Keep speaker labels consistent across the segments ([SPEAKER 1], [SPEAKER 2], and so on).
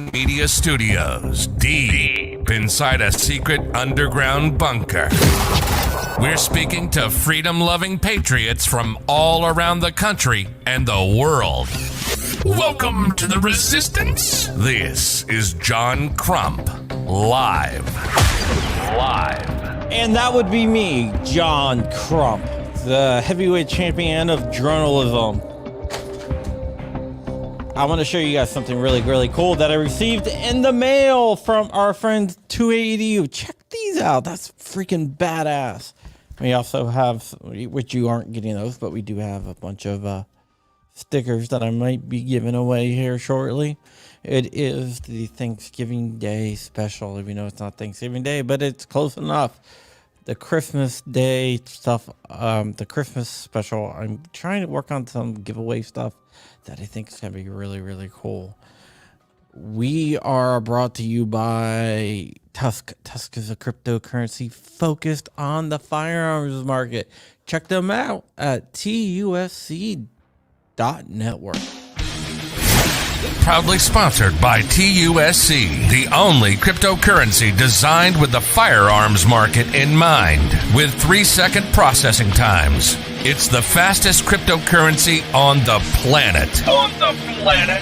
[SPEAKER 1] Media Studios, deep inside a secret underground bunker. We're speaking to freedom-loving patriots from all around the country and the world. Welcome to the Resistance. This is John Crump, live.
[SPEAKER 2] And that would be me, John Crump, the heavyweight champion of journalism. I want to show you guys something really, really cool that I received in the mail from our friend 2AEDU. Check these out. That's freaking badass. We also have, which you aren't getting those, but we do have a bunch of stickers that I might be giving away here shortly. It is the Thanksgiving Day special. Even though it's not Thanksgiving Day, but it's close enough. The Christmas Day stuff, the Christmas special. I'm trying to work on some giveaway stuff that I think is going to be really, really cool. We are brought to you by Tusk. Tusk is a cryptocurrency focused on the firearms market. Check them out at TUSC.network.
[SPEAKER 1] Proudly sponsored by TUSC, the only cryptocurrency designed with the firearms market in mind, with 3-second processing times. It's the fastest cryptocurrency on the planet.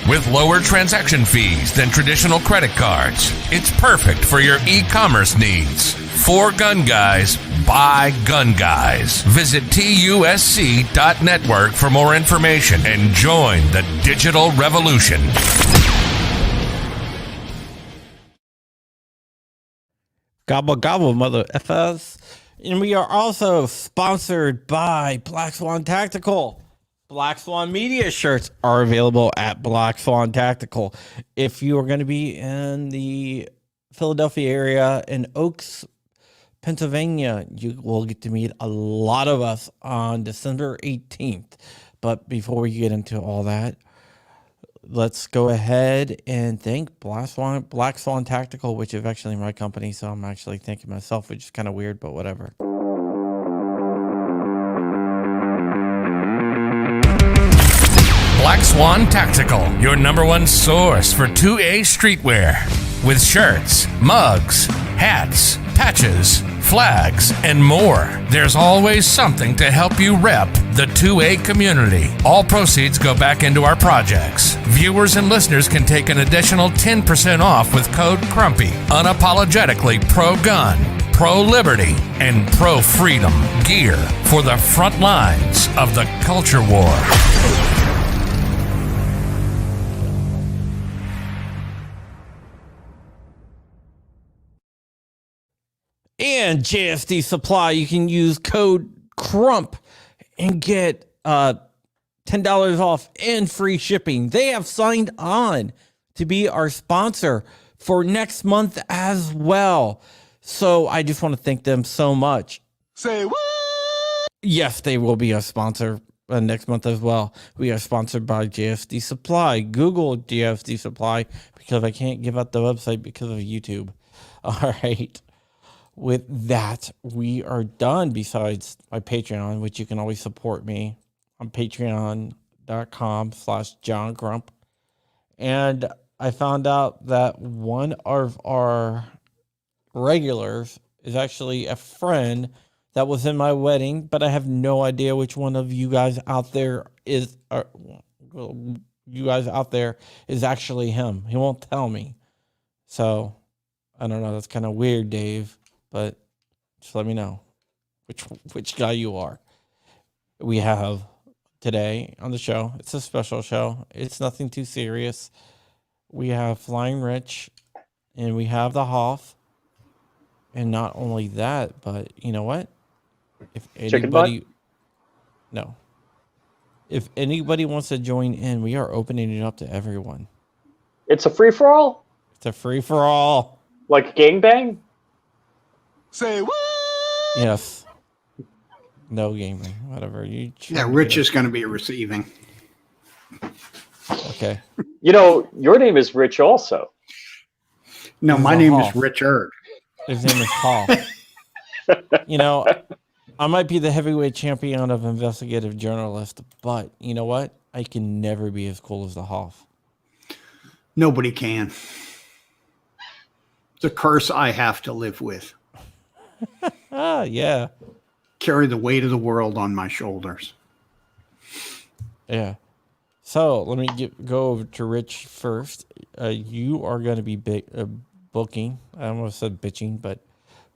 [SPEAKER 1] With lower transaction fees than traditional credit cards. It's perfect for your e-commerce needs. For gun guys, by gun guys. Visit TUSC.network for more information and join the digital revolution.
[SPEAKER 2] Gobble, gobble, mother effers. And we are also sponsored by Black Swan Tactical. Black Swan Media shirts are available at Black Swan Tactical. If you are going to be in the Philadelphia area in Oaks, Pennsylvania, you will get to meet a lot of us on December 18th. But before we get into all that, let's go ahead and thank Black Swan Tactical, which is actually my company. So I'm actually thanking myself, which is kind of weird, but whatever.
[SPEAKER 1] Black Swan Tactical, your #1 source for 2A streetwear. With shirts, mugs, hats, patches, flags, and more. There's always something to help you rep the 2A community. All proceeds go back into our projects. Viewers and listeners can take an additional 10% off with code CRUMPY. Unapologetically pro-gun, pro-liberty, and pro-freedom gear for the front lines of the culture war.
[SPEAKER 2] And JSD Supply, you can use code CRUMP and get $10 off and free shipping. They have signed on to be our sponsor for next month as well. So I just want to thank them so much.
[SPEAKER 3] Say what?
[SPEAKER 2] Yes, they will be a sponsor next month as well. We are sponsored by JSD Supply. Google JSD Supply because I can't give out the website because of YouTube. All right. With that, we are done. Besides my Patreon, which you can always support me on patreon.com/John Grump. And I found out that one of our regulars is actually a friend that was in my wedding, but I have no idea which one of you guys out there is actually him. He won't tell me. So I don't know. That's kind of weird, Dave. But just let me know which guy you are. We have today on the show, it's a special show. It's nothing too serious. We have Flying Rich and we have the Hoff. And not only that, but you know what? If anybody wants to join in, we are opening it up to everyone.
[SPEAKER 4] It's a free-for-all?
[SPEAKER 2] It's a free-for-all.
[SPEAKER 4] Like gangbang?
[SPEAKER 3] Say what?
[SPEAKER 2] Yes. No gaming. Whatever.
[SPEAKER 5] Yeah, Rich is going to be receiving.
[SPEAKER 2] Okay.
[SPEAKER 4] You know, your name is Rich also.
[SPEAKER 5] No, my name is Richard.
[SPEAKER 2] His name is Paul. You know, I might be the heavyweight champion of investigative journalist, but you know what? I can never be as cool as the Hoff.
[SPEAKER 5] Nobody can. It's a curse I have to live with.
[SPEAKER 2] Yeah.
[SPEAKER 5] Carry the weight of the world on my shoulders.
[SPEAKER 2] Yeah. So let me go over to Rich first. You are going to be booking. I almost said bitching, but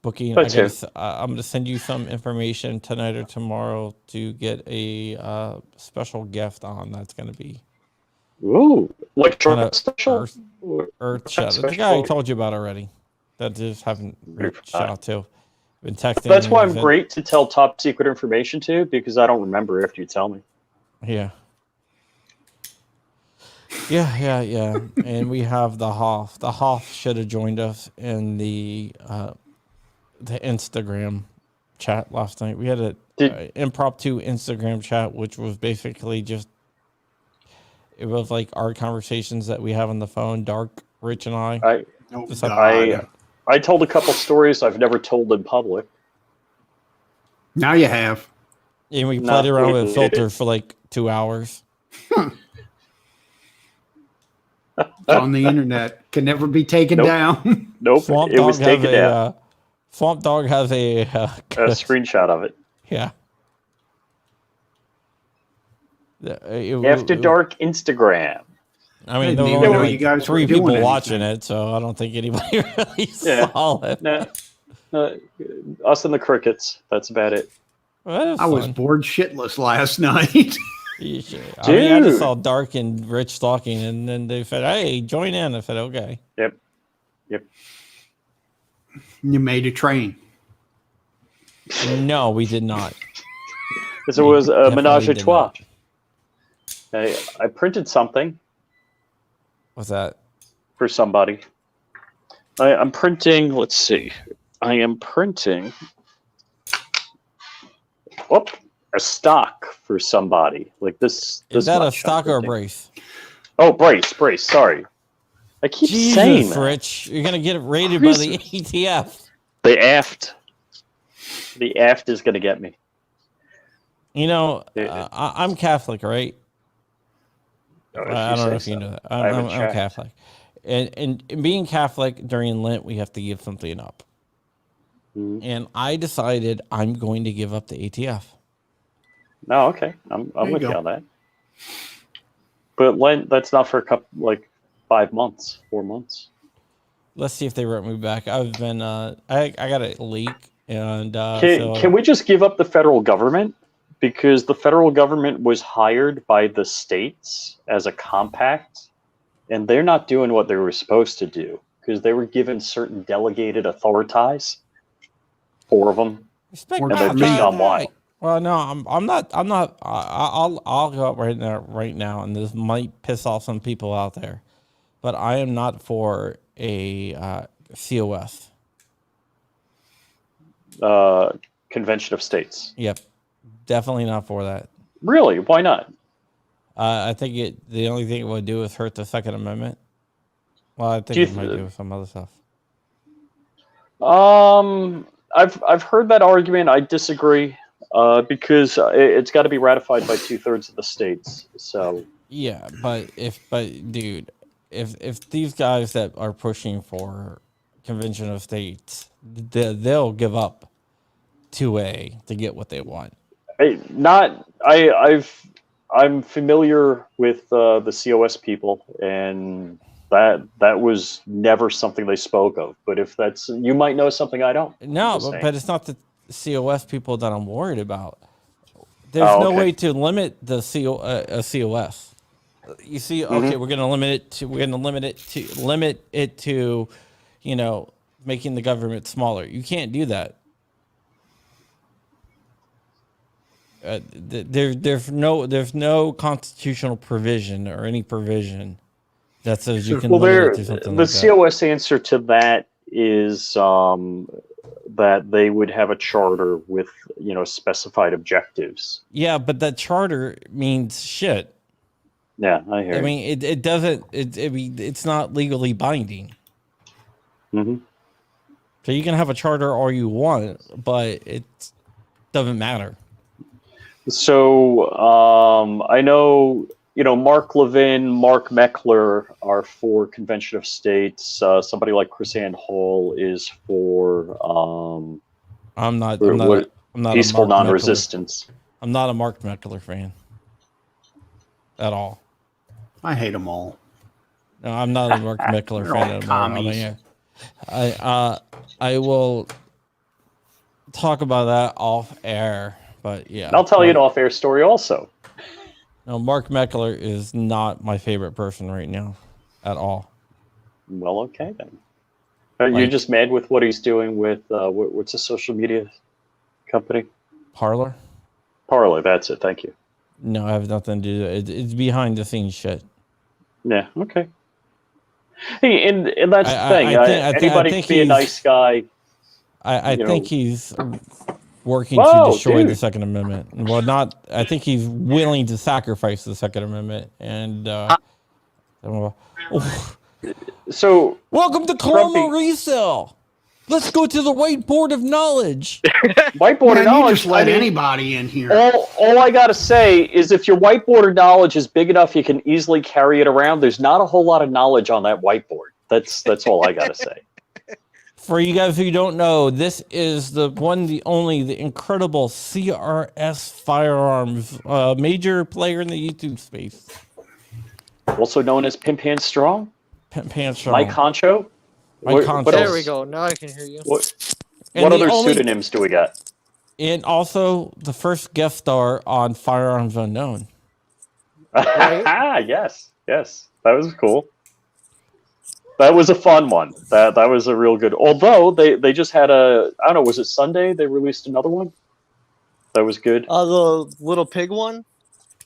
[SPEAKER 2] booking. I'm going to send you some information tonight or tomorrow to get a special guest on. That's going to be
[SPEAKER 4] Like
[SPEAKER 2] kind of
[SPEAKER 4] special?
[SPEAKER 2] Earth shot. That's the guy I told you about already. That just haven't reached out to. Been texting.
[SPEAKER 4] That's why I'm great to tell top secret information to, because I don't remember after you tell me.
[SPEAKER 2] Yeah. Yeah. And we have the Hoff. The Hoff should have joined us in the Instagram chat last night. We had an impromptu Instagram chat, which was basically just, it was like our conversations that we have on the phone, Dark, Rich, and I.
[SPEAKER 4] I told a couple stories I've never told in public.
[SPEAKER 5] Now you have.
[SPEAKER 2] And we played around with a filter for like 2 hours.
[SPEAKER 5] It's on the internet. Can never be taken down.
[SPEAKER 4] Nope. It was taken down.
[SPEAKER 2] Swamp Dog has a
[SPEAKER 4] screenshot of it.
[SPEAKER 2] Yeah.
[SPEAKER 4] After Dark Instagram.
[SPEAKER 2] I mean, there were only like 3 people watching it, so I don't think anybody really saw it.
[SPEAKER 4] Us and the crickets. That's about it.
[SPEAKER 2] Well,
[SPEAKER 5] I was bored shitless last night.
[SPEAKER 2] I mean, I just saw Dark and Rich talking, and then they said, "Hey, join in." I said, "Okay."
[SPEAKER 4] Yep.
[SPEAKER 5] You made a train.
[SPEAKER 2] No, we did not.
[SPEAKER 4] Because it was a menage a trois. I printed something.
[SPEAKER 2] What's that?
[SPEAKER 4] For somebody. I'm printing, let's see. I am printing a stock for somebody. Like this.
[SPEAKER 2] Is that a stock or a brace?
[SPEAKER 4] Oh, brace, sorry. I keep saying that.
[SPEAKER 2] Rich, you're going to get raided by the ATF.
[SPEAKER 4] The aft. The aft is going to get me.
[SPEAKER 2] You know, I'm Catholic, right? I don't know if you know that. I'm Catholic. And being Catholic during Lent, we have to give something up. Mm-hmm. And I decided I'm going to give up the ATF.
[SPEAKER 4] No, okay. I'm with you on that. But Lent, that's not for a couple, like 5 months, 4 months.
[SPEAKER 2] Let's see if they wrote me back. I've been, I got a leak. And
[SPEAKER 4] can we just give up the federal government? Because the federal government was hired by the states as a compact, and they're not doing what they were supposed to do because they were given certain delegated authorities, 4 of them, and they've become one.
[SPEAKER 2] Well, no, I'm not. I'll go up right now, and this might piss off some people out there, but I am not for a COS.
[SPEAKER 4] Convention of States.
[SPEAKER 2] Yep. Definitely not for that.
[SPEAKER 4] Really? Why not?
[SPEAKER 2] I think the only thing it would do is hurt the Second Amendment. Well, I think it might do some other stuff.
[SPEAKER 4] I've heard that argument. I disagree because it's got to be ratified by 2/3 of the states. So
[SPEAKER 2] yeah, but dude, if these guys that are pushing for Convention of States, they'll give up 2A to get what they want. I'm familiar with the COS people, and that was never something they spoke of. But if that's, you might know something I don't. No, but it's not the COS people that I'm worried about. There's no way to limit the COS. You see, okay, we're going to limit it to, you know, making the government smaller. You can't do that. There's no constitutional provision or any provision that says you can limit it to something like that.
[SPEAKER 4] The COS answer to that is that they would have a charter with, you know, specified objectives.
[SPEAKER 2] Yeah, but that charter means shit.
[SPEAKER 4] Yeah, I hear.
[SPEAKER 2] I mean, it doesn't. It's not legally binding.
[SPEAKER 4] Mm-hmm.
[SPEAKER 2] So you can have a charter all you want, but it doesn't matter.
[SPEAKER 4] So I know Mark Levin, Mark Meckler are for Convention of States. Somebody like Chris Ann Hall is for
[SPEAKER 2] I'm not. I'm not a
[SPEAKER 4] peaceful
[SPEAKER 2] Mark Meckler.
[SPEAKER 4] non-resistance.
[SPEAKER 2] I'm not a Mark Meckler fan at all.
[SPEAKER 5] I hate them all.
[SPEAKER 2] No, I'm not a Mark Meckler
[SPEAKER 5] They're
[SPEAKER 2] fan
[SPEAKER 5] all
[SPEAKER 2] at all.
[SPEAKER 5] commies.
[SPEAKER 2] I will talk about that off air, but yeah.
[SPEAKER 4] And I'll tell you an off-air story also.
[SPEAKER 2] No, Mark Meckler is not my favorite person right now, at all.
[SPEAKER 4] Well, okay then. You're just mad with what he's doing with what's a social media company?
[SPEAKER 2] Parlor?
[SPEAKER 4] Parler. That's it. Thank you.
[SPEAKER 2] No, I have nothing to do. It's behind the scenes shit.
[SPEAKER 4] Yeah. Okay. Hey, and that's the thing. Anybody can be a nice guy.
[SPEAKER 2] I think he's working
[SPEAKER 4] Whoa,
[SPEAKER 2] to destroy
[SPEAKER 4] dude.
[SPEAKER 2] the Second Amendment. Well, not. I think he's willing to sacrifice the Second Amendment. And
[SPEAKER 4] So
[SPEAKER 2] welcome to Colonial Resale. Let's go to the whiteboard of knowledge.
[SPEAKER 4] whiteboard
[SPEAKER 5] Man,
[SPEAKER 4] knowledge.
[SPEAKER 5] you just let anybody in here.
[SPEAKER 4] All I gotta say is, if your whiteboard knowledge is big enough, you can easily carry it around. There's not a whole lot of knowledge on that whiteboard. That's all I gotta say.
[SPEAKER 2] For you guys who don't know, this is the one, the only, the incredible CRS Firearms, major player in the YouTube space.
[SPEAKER 4] Also known as Pimp Hand Strong.
[SPEAKER 2] Pimp Hand Strong.
[SPEAKER 4] Mike Honcho.
[SPEAKER 2] Mike Honcho.
[SPEAKER 4] What
[SPEAKER 6] There
[SPEAKER 4] else?
[SPEAKER 6] we go. Now I can hear you.
[SPEAKER 4] What
[SPEAKER 2] And
[SPEAKER 4] other pseudonyms do we got?
[SPEAKER 2] And also the first guest star on Firearms Unknown.
[SPEAKER 4] Yes. That was cool. That was a fun one. That was a real good. Although they just had I don't know, was it Sunday they released another one? That was good.
[SPEAKER 6] The little pig one.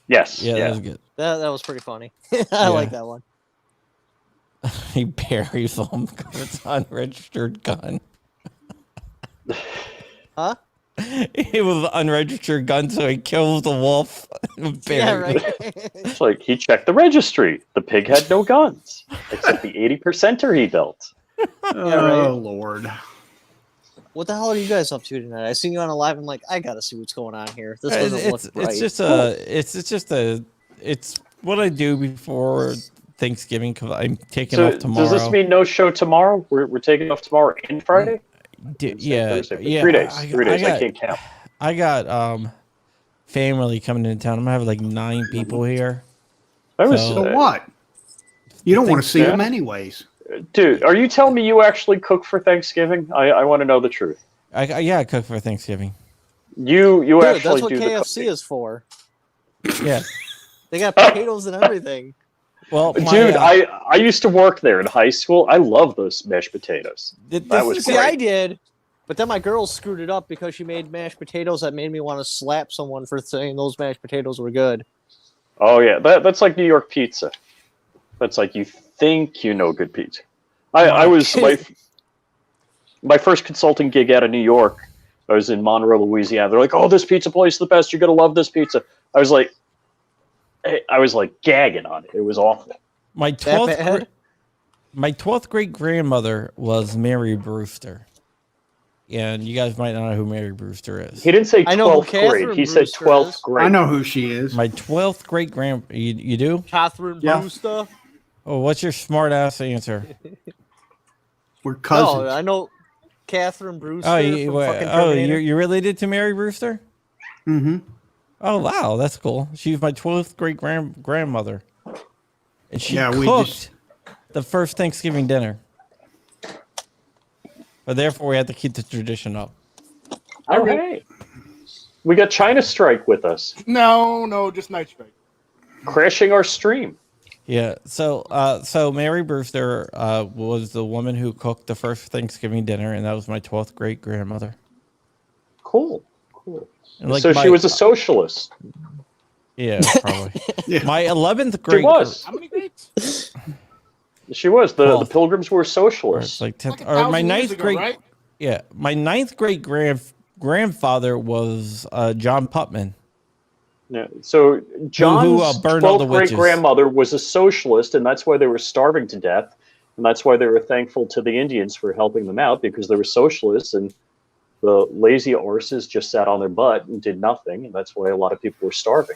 [SPEAKER 4] Yes.
[SPEAKER 2] Yeah, that was good.
[SPEAKER 6] That was pretty funny. I like that one.
[SPEAKER 2] He buries them with an unregistered gun.
[SPEAKER 6] Huh?
[SPEAKER 2] It was an unregistered gun, so he kills the wolf.
[SPEAKER 6] Yeah, right.
[SPEAKER 4] It's like he checked the registry. The pig had no guns, except the 80%er he built.
[SPEAKER 5] Oh, Lord.
[SPEAKER 6] What the hell are you guys up to tonight? I seen you on a live. I'm like, I gotta see what's going on here. This doesn't look right.
[SPEAKER 2] It's what I do before Thanksgiving, because I'm taking off tomorrow.
[SPEAKER 4] Does this mean no show tomorrow? We're taking off tomorrow and Friday?
[SPEAKER 2] Yeah.
[SPEAKER 4] 3 days. I can't count.
[SPEAKER 2] I got family coming into town. I'm gonna have like 9 people here.
[SPEAKER 5] So what? You don't want to see them anyways.
[SPEAKER 4] Dude, are you telling me you actually cook for Thanksgiving? I want to know the truth.
[SPEAKER 2] I cook for Thanksgiving.
[SPEAKER 4] You
[SPEAKER 6] Dude,
[SPEAKER 4] actually
[SPEAKER 6] that's what
[SPEAKER 4] do
[SPEAKER 6] KFC
[SPEAKER 4] the
[SPEAKER 6] is for.
[SPEAKER 2] Yeah.
[SPEAKER 6] They got potatoes and everything.
[SPEAKER 2] Well,
[SPEAKER 4] Dude, I used to work there in high school. I love those mashed potatoes. That was
[SPEAKER 6] See,
[SPEAKER 4] great.
[SPEAKER 6] I did, but then my girl screwed it up because she made mashed potatoes that made me want to slap someone for saying those mashed potatoes were good.
[SPEAKER 4] Oh yeah, that's like New York pizza. That's like you think you know good pizza. I was my first consulting gig out of New York. I was in Monroe, Louisiana. They're like, "Oh, this pizza place is the best. You're gonna love this pizza." I was like gagging on it. It was awful.
[SPEAKER 2] My 12th great grandmother was Mary Brewster. And you guys might not know who Mary Brewster is.
[SPEAKER 4] He didn't say
[SPEAKER 6] I know who
[SPEAKER 4] 12th grade.
[SPEAKER 6] Catherine
[SPEAKER 4] He said
[SPEAKER 6] Brewster
[SPEAKER 4] 12th
[SPEAKER 6] is.
[SPEAKER 4] grade.
[SPEAKER 5] I know who she is.
[SPEAKER 2] My 12th great grand. You do?
[SPEAKER 6] Catherine
[SPEAKER 5] Yeah.
[SPEAKER 6] Brewster.
[SPEAKER 2] Oh, what's your smart ass answer?
[SPEAKER 5] We're cousins.
[SPEAKER 6] No, I know Catherine Brewster.
[SPEAKER 2] Oh,
[SPEAKER 6] from fucking Terminator.
[SPEAKER 2] you're related to Mary Brewster?
[SPEAKER 5] Mm-hmm.
[SPEAKER 2] Oh, wow, that's cool. She was my 12th great grandmother, and she
[SPEAKER 5] Yeah,
[SPEAKER 2] cooked the first Thanksgiving dinner. But therefore, we had to keep the tradition up.
[SPEAKER 4] All right. We got China Strike with us,
[SPEAKER 3] No, just Night Strike.
[SPEAKER 4] crashing our stream.
[SPEAKER 2] Yeah. So Mary Brewster was the woman who cooked the first Thanksgiving dinner, and that was my 12th great grandmother.
[SPEAKER 4] Cool.
[SPEAKER 2] And
[SPEAKER 4] So she was a socialist.
[SPEAKER 2] Yeah, probably.
[SPEAKER 5] Yeah.
[SPEAKER 2] My 11th
[SPEAKER 4] She
[SPEAKER 2] great.
[SPEAKER 4] was.
[SPEAKER 3] How many grades?
[SPEAKER 4] She was. The
[SPEAKER 2] Well,
[SPEAKER 4] Pilgrims were
[SPEAKER 2] Or it's
[SPEAKER 4] socialists.
[SPEAKER 2] like 10th,
[SPEAKER 3] Like
[SPEAKER 2] or my
[SPEAKER 3] 1,000 years
[SPEAKER 2] ninth
[SPEAKER 3] ago,
[SPEAKER 2] great.
[SPEAKER 3] right?
[SPEAKER 2] Yeah, my 9th great grandfather was John Putman.
[SPEAKER 4] Yeah. So John's
[SPEAKER 2] burned all the
[SPEAKER 4] 12th great
[SPEAKER 2] witches.
[SPEAKER 4] grandmother was a socialist, and that's why they were starving to death. And that's why they were thankful to the Indians for helping them out, because they were socialists, and the lazy arses just sat on their butt and did nothing, and that's why a lot of people were starving.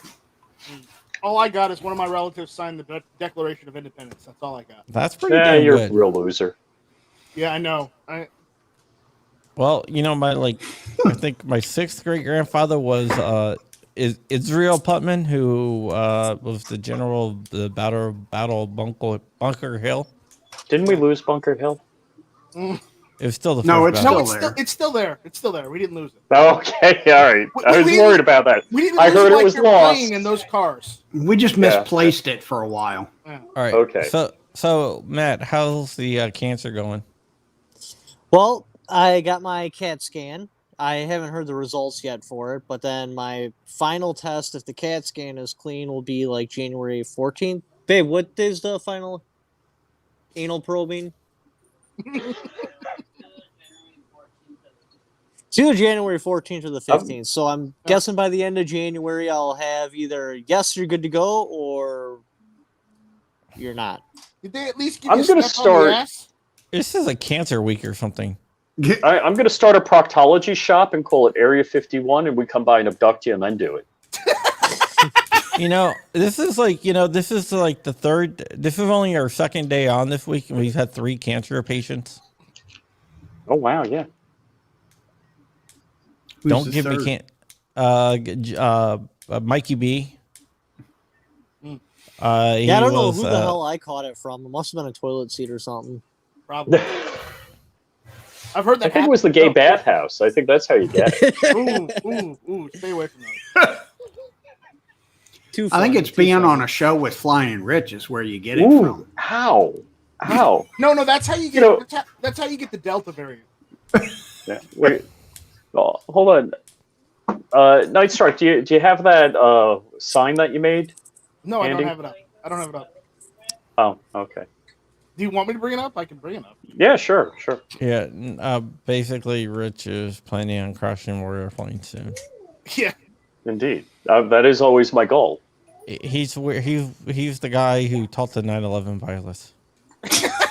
[SPEAKER 3] All I got is one of my relatives signed the Declaration of Independence. That's all I got.
[SPEAKER 2] That's pretty damn
[SPEAKER 4] you're
[SPEAKER 2] good.
[SPEAKER 4] a real loser.
[SPEAKER 3] Yeah, I know.
[SPEAKER 2] Well, I think my 6th great grandfather was Israel Putman, who was the general of the Battle of Bunker Hill.
[SPEAKER 4] Didn't we lose Bunker Hill?
[SPEAKER 2] It was still the
[SPEAKER 5] No,
[SPEAKER 2] first
[SPEAKER 5] it's
[SPEAKER 2] battle.
[SPEAKER 5] still there.
[SPEAKER 3] It's still there. It's still there. We didn't lose it.
[SPEAKER 4] Okay, all right. I was
[SPEAKER 3] we
[SPEAKER 4] worried about that.
[SPEAKER 3] We didn't
[SPEAKER 4] I
[SPEAKER 3] lose
[SPEAKER 4] heard
[SPEAKER 3] like
[SPEAKER 4] it was
[SPEAKER 3] your
[SPEAKER 4] lost.
[SPEAKER 3] plane in those cars.
[SPEAKER 5] We just misplaced it for a while.
[SPEAKER 3] Yeah.
[SPEAKER 2] All right.
[SPEAKER 4] Okay.
[SPEAKER 2] So Matt, how's the cancer going?
[SPEAKER 6] Well, I got my CAT scan. I haven't heard the results yet for it, but then my final test, if the CAT scan is clean, will be like January 14th. Babe, what is the final anal probing? It's either January 14th or the 15th. So I'm guessing by the end of January, I'll have either yes, you're good to go, or you're not.
[SPEAKER 3] Did they at least give
[SPEAKER 4] I'm
[SPEAKER 3] you a
[SPEAKER 4] gonna
[SPEAKER 3] step on the
[SPEAKER 4] start-
[SPEAKER 3] ass?
[SPEAKER 2] This is a cancer week or something.
[SPEAKER 4] I'm going to start a proctology shop and call it Area 51, and we come by and abduct you and then do it.
[SPEAKER 2] This is like the third. This is only our 2nd day on this week, and we've had 3 cancer patients.
[SPEAKER 4] Oh, wow, yeah.
[SPEAKER 2] Don't give me Mikey B.
[SPEAKER 6] I don't know who the hell I caught it from. It must have been a toilet seat or something.
[SPEAKER 3] Probably. I've heard that.
[SPEAKER 4] I think it was the gay bathhouse. I think that's how you get it.
[SPEAKER 3] Ooh, stay away from those.
[SPEAKER 5] I think it's being on a show with Flying Rich is where you get it from.
[SPEAKER 4] How?
[SPEAKER 3] No, that's how you get. That's how you get the Delta variant.
[SPEAKER 4] Yeah, wait. Oh, hold on. Nightstrike, do you have that sign that you made?
[SPEAKER 3] No,
[SPEAKER 4] Andy?
[SPEAKER 3] I don't have it up. I don't have it up.
[SPEAKER 4] Oh, okay.
[SPEAKER 3] Do you want me to bring it up? I can bring it up.
[SPEAKER 4] Yeah, sure.
[SPEAKER 2] Yeah, basically, Rich is planning on crashing more airplanes soon.
[SPEAKER 3] Yeah.
[SPEAKER 4] Indeed. That is always my goal.
[SPEAKER 2] He's the guy who taught the 9/11 pilots.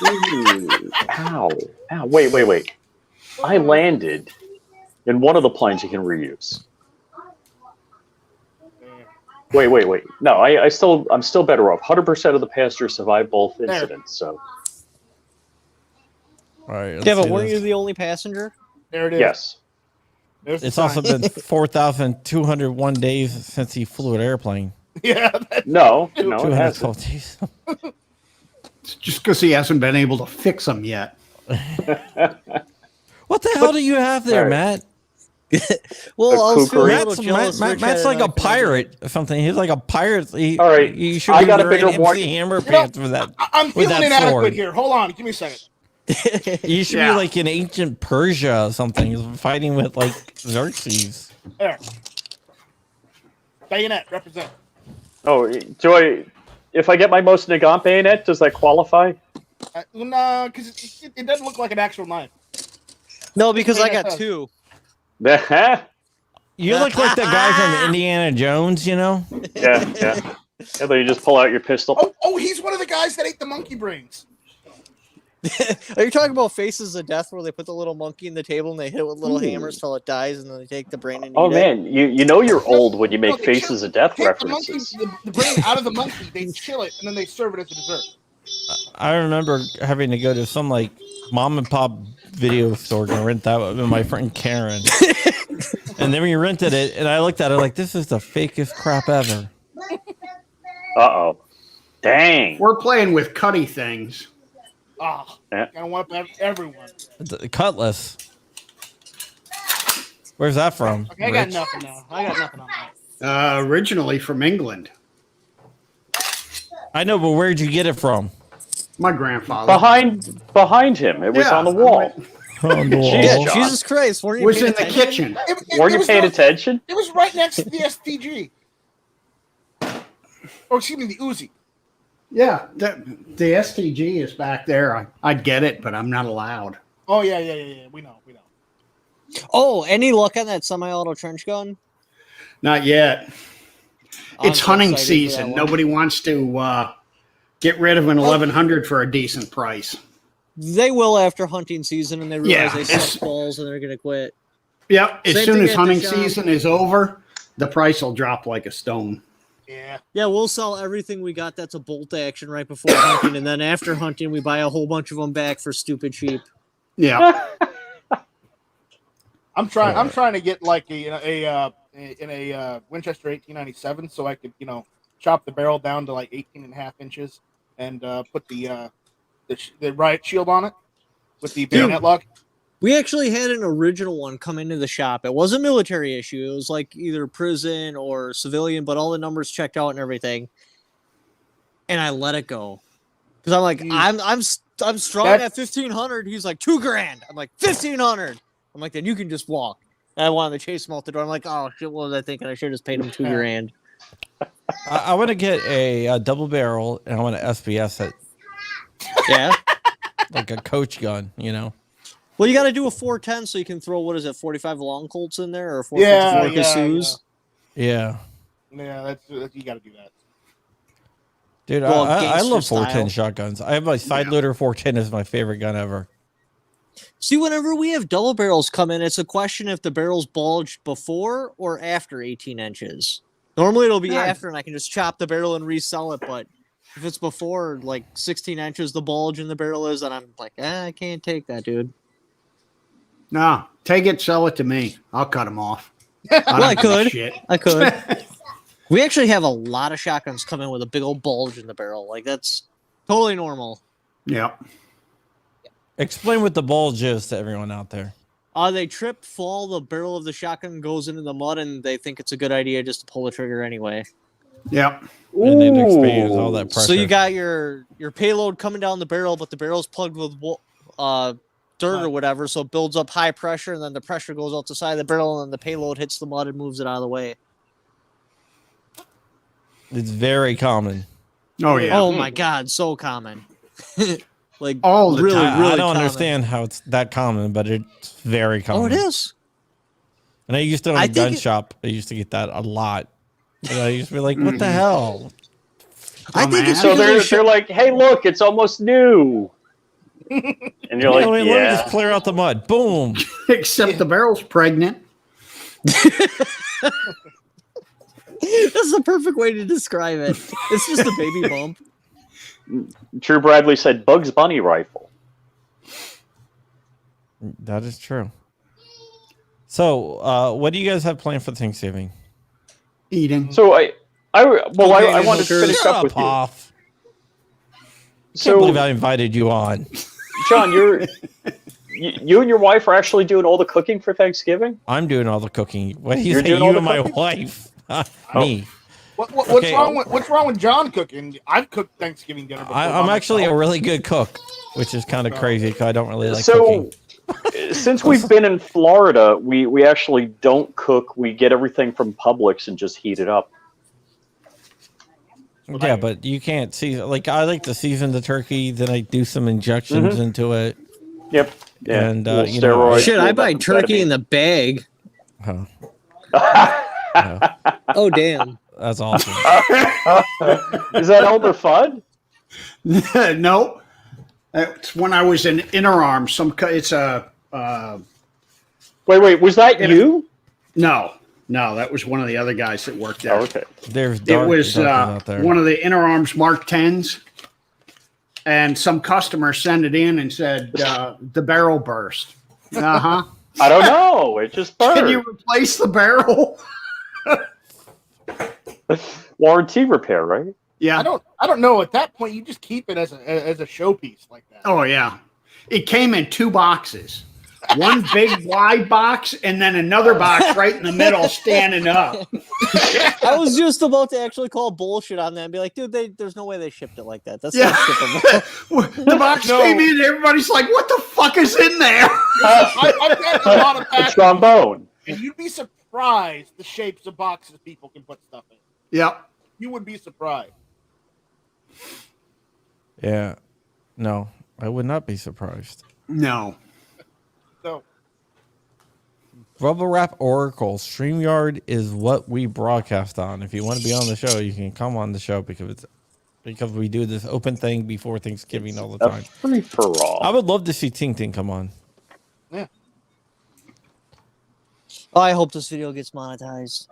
[SPEAKER 4] Ooh, ow. Wait. I landed in one of the planes you can reuse. Wait. No, I'm still better off. 100% of the passengers survived both incidents, so.
[SPEAKER 2] All right.
[SPEAKER 6] Yeah, but weren't you the only passenger?
[SPEAKER 3] There it is.
[SPEAKER 4] Yes.
[SPEAKER 2] It's also been 4,201 days since he flew an airplane.
[SPEAKER 3] Yeah.
[SPEAKER 4] No, it
[SPEAKER 2] 212
[SPEAKER 4] hasn't.
[SPEAKER 2] days.
[SPEAKER 5] It's just because he hasn't been able to fix them yet.
[SPEAKER 2] What the hell do you have there, Matt?
[SPEAKER 6] Well, I was feeling a little
[SPEAKER 2] Matt's,
[SPEAKER 6] jealous.
[SPEAKER 2] Matt's like a pirate or something. He's like a pirate.
[SPEAKER 4] All right,
[SPEAKER 2] you should
[SPEAKER 4] I
[SPEAKER 2] be
[SPEAKER 4] got a
[SPEAKER 2] wearing
[SPEAKER 4] bigger
[SPEAKER 2] MC
[SPEAKER 4] warning.
[SPEAKER 2] Hammer pants with that.
[SPEAKER 3] I'm
[SPEAKER 2] with
[SPEAKER 3] feeling
[SPEAKER 2] that
[SPEAKER 3] inadequate
[SPEAKER 2] sword.
[SPEAKER 3] here. Hold on. Give me a second.
[SPEAKER 2] You should be like in ancient Persia or something, fighting with like Xerxes.
[SPEAKER 3] There. Bayonet, represent.
[SPEAKER 4] Oh, if I get my most Nagant bayonet, does that qualify?
[SPEAKER 3] No, because it doesn't look like an actual knife.
[SPEAKER 6] No, because I got 2.
[SPEAKER 2] You look like the guy from Indiana Jones,
[SPEAKER 4] Yeah. And then you just pull out your pistol.
[SPEAKER 3] Oh, he's one of the guys that ate the monkey brains.
[SPEAKER 6] Are you talking about Faces of Death, where they put the little monkey in the table and they hit it with little hammers till it dies, and then they take the brain and eat it?
[SPEAKER 4] Man, you know you're old when you make
[SPEAKER 3] they
[SPEAKER 4] Faces of Death
[SPEAKER 3] take
[SPEAKER 4] references.
[SPEAKER 3] The brain out of the monkey, they chill it, and then they serve it as a dessert.
[SPEAKER 2] I remember having to go to some like mom and pop video store to rent that with my friend Karen. And then we rented it, and I looked at it like, this is the fakest crap ever.
[SPEAKER 4] Uh-oh. Dang.
[SPEAKER 5] We're playing with cutty things.
[SPEAKER 3] Oh,
[SPEAKER 4] Yeah.
[SPEAKER 3] I want everyone.
[SPEAKER 2] The Cutlass. Where's that from?
[SPEAKER 3] Okay, I got nothing now. I got nothing on that.
[SPEAKER 5] Originally from England.
[SPEAKER 2] I know, but where'd you get it from?
[SPEAKER 5] My grandfather.
[SPEAKER 4] Behind him. It was on the wall.
[SPEAKER 2] On the wall.
[SPEAKER 6] Yeah,
[SPEAKER 4] John.
[SPEAKER 6] Jesus Christ. Weren't
[SPEAKER 5] It
[SPEAKER 6] you
[SPEAKER 5] was
[SPEAKER 6] paying
[SPEAKER 5] in the
[SPEAKER 6] attention?
[SPEAKER 5] kitchen.
[SPEAKER 4] Weren't you paying attention?
[SPEAKER 3] It was right next to the STG. Or excuse me, the Uzi.
[SPEAKER 5] Yeah, the STG is back there. I'd get it, but I'm not allowed.
[SPEAKER 3] Oh yeah. We know.
[SPEAKER 6] Oh, any luck on that semi-auto trench gun?
[SPEAKER 5] Not yet.
[SPEAKER 6] I'm
[SPEAKER 5] It's
[SPEAKER 6] so
[SPEAKER 5] hunting
[SPEAKER 6] excited for that
[SPEAKER 5] season.
[SPEAKER 6] one.
[SPEAKER 5] Nobody wants to get rid of an 1100 for a decent price.
[SPEAKER 6] They will after hunting season, and they realize
[SPEAKER 5] Yeah,
[SPEAKER 6] they suck balls and they're going to quit.
[SPEAKER 5] Yep. As
[SPEAKER 6] Same
[SPEAKER 5] soon
[SPEAKER 6] thing
[SPEAKER 5] as
[SPEAKER 6] at
[SPEAKER 5] hunting
[SPEAKER 6] the shop.
[SPEAKER 5] season is over, the price will drop like a stone.
[SPEAKER 3] Yeah.
[SPEAKER 6] Yeah, we'll sell everything we got that's a bolt action right before hunting, and then after hunting, we buy a whole bunch of them back for stupid cheap.
[SPEAKER 5] Yeah.
[SPEAKER 3] I'm trying to get like a Winchester 1897, so I could chop the barrel down to like 18.5 inches and put the riot shield on it with the bayonet lock.
[SPEAKER 6] We actually had an original one come into the shop. It was a military issue. It was like either prison or civilian, but all the numbers checked out and everything. And I let it go because I'm like, I'm strong at 1,500. He's like $2,000. I'm like 1,500. I'm like, then you can just walk. And I wanted to chase him out the door. I'm like, oh shit, what was I thinking? I should have just paid him $2,000.
[SPEAKER 2] I want to get a double barrel, and I want to SBS it.
[SPEAKER 6] Yeah,
[SPEAKER 2] like a coach gun,
[SPEAKER 6] Well, you got to do a 410 so you can throw 45 long Colts in there or 454 Kasu's.
[SPEAKER 2] Yeah.
[SPEAKER 3] Yeah, that's you got to do that.
[SPEAKER 2] Dude,
[SPEAKER 6] Well,
[SPEAKER 2] I love
[SPEAKER 6] gangster
[SPEAKER 2] 410
[SPEAKER 6] style.
[SPEAKER 2] shotguns. I have my side loader 410 is my favorite gun ever.
[SPEAKER 6] See, whenever we have double barrels come in, it's a question if the barrel's bulged before or after 18 inches. Normally it'll be after, and I can just chop the barrel and resell it, but if it's before, like 16 inches, the bulge in the barrel is, and I'm like, I can't take that, dude.
[SPEAKER 5] No, take it, sell it to me. I'll cut them off.
[SPEAKER 6] Well, I could.
[SPEAKER 5] Shit.
[SPEAKER 6] I could. We actually have a lot of shotguns come in with a big old bulge in the barrel. Like, that's totally normal.
[SPEAKER 5] Yeah.
[SPEAKER 2] Explain what the bulge is to everyone out there.
[SPEAKER 6] They trip, fall, the barrel of the shotgun goes into the mud, and they think it's a good idea just to pull the trigger anyway.
[SPEAKER 5] Yep.
[SPEAKER 2] And it expands all that pressure.
[SPEAKER 6] So you got your payload coming down the barrel, but the barrel's plugged with dirt or whatever, so it builds up high pressure, and then the pressure goes out the side of the barrel, and then the payload hits the mud and moves it out of the way.
[SPEAKER 2] It's very common.
[SPEAKER 5] Oh, yeah.
[SPEAKER 6] Oh, my God, so common. Like,
[SPEAKER 5] all the
[SPEAKER 6] really,
[SPEAKER 5] time.
[SPEAKER 6] really
[SPEAKER 2] I don't
[SPEAKER 6] common.
[SPEAKER 2] understand how it's that common, but it's very common.
[SPEAKER 6] Oh, it is.
[SPEAKER 2] And I used to own a gun shop. I used to get that a lot. And I used to be like, what the hell?
[SPEAKER 6] I think it's
[SPEAKER 4] So
[SPEAKER 6] because
[SPEAKER 4] they're like, hey, look, it's almost new. And you're like,
[SPEAKER 2] Let me just clear out the mud. Boom.
[SPEAKER 5] Except the barrel's pregnant.
[SPEAKER 6] That's the perfect way to describe it. It's just a baby bump.
[SPEAKER 4] True Bradley said Bugs Bunny rifle.
[SPEAKER 2] That is true. So, what do you guys have planned for Thanksgiving?
[SPEAKER 5] Eating.
[SPEAKER 4] So I wanted to finish up with
[SPEAKER 2] off.
[SPEAKER 4] you.
[SPEAKER 2] Can't believe I invited you on.
[SPEAKER 4] John, you and your wife are actually doing all the cooking for Thanksgiving?
[SPEAKER 2] I'm doing all the cooking. What do you
[SPEAKER 4] You're
[SPEAKER 2] say?
[SPEAKER 4] doing
[SPEAKER 2] You
[SPEAKER 4] all the
[SPEAKER 2] and my
[SPEAKER 4] cooking?
[SPEAKER 2] wife. Me.
[SPEAKER 3] What's wrong with John cooking? I've cooked Thanksgiving dinner before.
[SPEAKER 2] I'm actually a really good cook, which is kind of crazy because I don't really like cooking.
[SPEAKER 4] Since we've been in Florida, we actually don't cook. We get everything from Publix and just heat it up.
[SPEAKER 2] Yeah, but you can't see. Like, I like to season the turkey, then I do some injections into it.
[SPEAKER 4] Yep. Yeah.
[SPEAKER 2] And
[SPEAKER 4] steroids.
[SPEAKER 6] Shit, I buy turkey in the bag.
[SPEAKER 2] Huh.
[SPEAKER 6] Oh, damn.
[SPEAKER 2] That's awesome.
[SPEAKER 4] Is that Elder Fudd?
[SPEAKER 5] No. It's when I was in Interarm. It's a.
[SPEAKER 4] Wait. Was that you?
[SPEAKER 5] No, that was one of the other guys that worked there.
[SPEAKER 4] Oh, okay.
[SPEAKER 2] There's
[SPEAKER 5] It
[SPEAKER 2] dark
[SPEAKER 5] was
[SPEAKER 2] out there.
[SPEAKER 5] one of the Interarms Mark 10s, and some customer sent it in and said the barrel burst. I
[SPEAKER 4] don't know. It just burned.
[SPEAKER 5] Can you replace the barrel?
[SPEAKER 4] Warranty repair, right?
[SPEAKER 5] Yeah.
[SPEAKER 3] I don't know. At that point, you just keep it as a showpiece like that.
[SPEAKER 5] Oh yeah. It came in 2 boxes. One big wide box and then another box right in the middle standing up.
[SPEAKER 6] I was just about to actually call bullshit on that and be like, dude, there's no way they shipped it like that. That's not shippable.
[SPEAKER 5] The box came in, everybody's like, what the fuck is in there?
[SPEAKER 3] I've got a lot of
[SPEAKER 4] A
[SPEAKER 3] packages,
[SPEAKER 4] trombone.
[SPEAKER 3] and you'd be surprised the shapes of boxes people can put stuff in.
[SPEAKER 5] Yep.
[SPEAKER 3] You would be surprised.
[SPEAKER 2] Yeah. No, I would not be surprised.
[SPEAKER 5] No.
[SPEAKER 3] So,
[SPEAKER 2] Rubble Wrap Oracle StreamYard is what we broadcast on. If you want to be on the show, you can come on the show because we do this open thing before Thanksgiving all the time.
[SPEAKER 4] Free for all.
[SPEAKER 2] I would love to see Ting Ting come on.
[SPEAKER 3] yeah.
[SPEAKER 6] Oh, I hope this video gets monetized.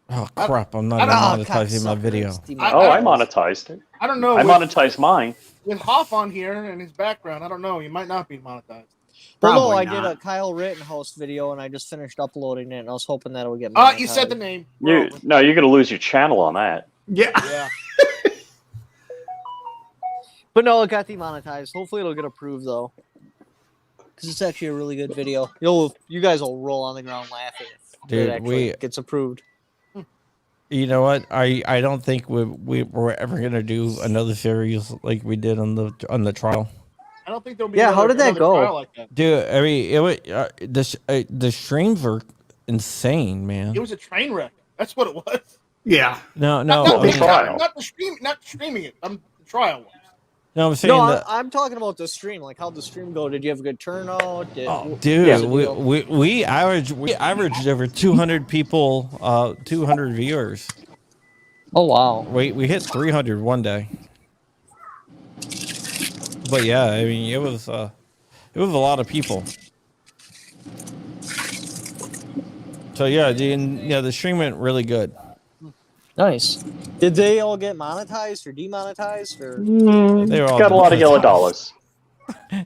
[SPEAKER 2] Oh crap! I'm not
[SPEAKER 6] Ah,
[SPEAKER 2] monetizing my
[SPEAKER 6] cocksucker,
[SPEAKER 2] video.
[SPEAKER 6] it's
[SPEAKER 4] Oh, I
[SPEAKER 6] demonetized.
[SPEAKER 4] monetized it.
[SPEAKER 3] I don't know.
[SPEAKER 4] I
[SPEAKER 3] with,
[SPEAKER 4] monetized mine.
[SPEAKER 3] with Hoff on here and his background, I don't know. He might not be monetized.
[SPEAKER 6] Well, no,
[SPEAKER 5] Probably
[SPEAKER 6] I did
[SPEAKER 5] not.
[SPEAKER 6] a Kyle Rittenhouse video, and I just finished uploading it, and I was hoping that it would get monetized.
[SPEAKER 3] You said the name. We're over.
[SPEAKER 4] No, you're gonna lose your channel on that.
[SPEAKER 5] Yeah.
[SPEAKER 3] Yeah.
[SPEAKER 6] But no, it got demonetized. Hopefully, it'll get approved though, because it's actually a really good video. You guys will roll on the ground laughing if
[SPEAKER 2] Dude,
[SPEAKER 6] it actually gets approved.
[SPEAKER 2] You know what? I don't think we're ever gonna do another series like we did on the trial.
[SPEAKER 3] I don't think there'll be.
[SPEAKER 6] Yeah, how did that
[SPEAKER 3] another
[SPEAKER 6] go?
[SPEAKER 3] trial like that.
[SPEAKER 2] Dude, I mean, the streams were insane, man.
[SPEAKER 3] It was a train wreck. That's what it was.
[SPEAKER 5] Yeah.
[SPEAKER 2] No,
[SPEAKER 3] Not
[SPEAKER 2] I mean,
[SPEAKER 3] the
[SPEAKER 4] trial.
[SPEAKER 3] Not the stream. Not streaming it. The trial was.
[SPEAKER 2] no, I'm saying
[SPEAKER 6] No,
[SPEAKER 2] that.
[SPEAKER 6] I'm talking about the stream. Like, how'd the stream go? Did you have a good turnout?
[SPEAKER 2] Oh, dude,
[SPEAKER 4] Yeah.
[SPEAKER 2] we averaged over 200 people, 200 viewers.
[SPEAKER 6] Oh wow.
[SPEAKER 2] We hit 300 one day. But yeah, I mean, it was a lot of people. So yeah, the stream went really good.
[SPEAKER 6] Nice. Did they all get monetized or demonetized or?
[SPEAKER 2] They were all
[SPEAKER 4] Got a lot of yellow
[SPEAKER 2] demonetized.
[SPEAKER 4] dollars.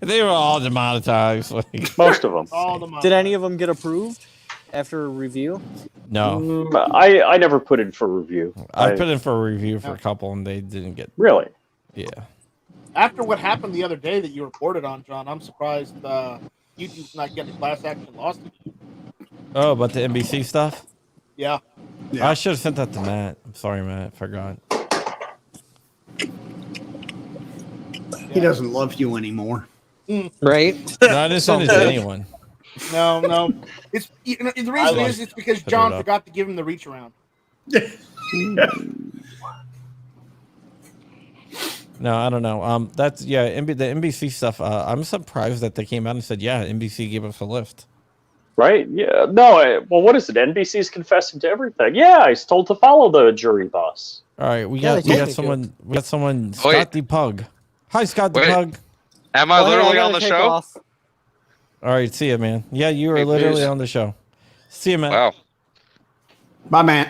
[SPEAKER 2] They were all demonetized. Like,
[SPEAKER 4] Most of them.
[SPEAKER 3] All the money.
[SPEAKER 6] Did any of them get approved after a review?
[SPEAKER 2] no,
[SPEAKER 4] I never put in for review.
[SPEAKER 2] I put in for a review for a couple, and they didn't get.
[SPEAKER 4] Really.
[SPEAKER 2] Yeah.
[SPEAKER 3] After what happened the other day that you reported on, John, I'm surprised YouTube's not getting a class action lawsuit.
[SPEAKER 2] Oh, but the NBC stuff.
[SPEAKER 3] Yeah.
[SPEAKER 5] Yeah.
[SPEAKER 2] I should have sent that to Matt. I'm sorry, Matt. I forgot.
[SPEAKER 5] He doesn't love you anymore.
[SPEAKER 6] Right.
[SPEAKER 2] No, I didn't send it to anyone.
[SPEAKER 3] No. It's the reason is it's because
[SPEAKER 2] Put it
[SPEAKER 3] John
[SPEAKER 2] up.
[SPEAKER 3] forgot to give him the reach around.
[SPEAKER 2] No, I don't know. That's the NBC stuff. I'm surprised that they came out and said, yeah, NBC gave us a lift.
[SPEAKER 4] Right? Yeah. No. Well, what is it? NBC's confessing to everything. Yeah, I was told to follow the jury bus.
[SPEAKER 2] All right, we
[SPEAKER 6] Yeah,
[SPEAKER 2] got
[SPEAKER 6] they told me
[SPEAKER 2] someone.
[SPEAKER 7] Wait.
[SPEAKER 2] Scott the Pug. Hi, Scott the
[SPEAKER 7] Wait.
[SPEAKER 2] Pug.
[SPEAKER 7] Am I
[SPEAKER 6] Oh, hey,
[SPEAKER 7] literally
[SPEAKER 6] gotta
[SPEAKER 7] on the
[SPEAKER 6] take
[SPEAKER 7] show?
[SPEAKER 6] off.
[SPEAKER 2] All right, see you, man. Yeah, you were
[SPEAKER 7] Big
[SPEAKER 2] literally
[SPEAKER 7] news.
[SPEAKER 2] on the show. See you, man.
[SPEAKER 7] Wow.
[SPEAKER 5] Bye, man.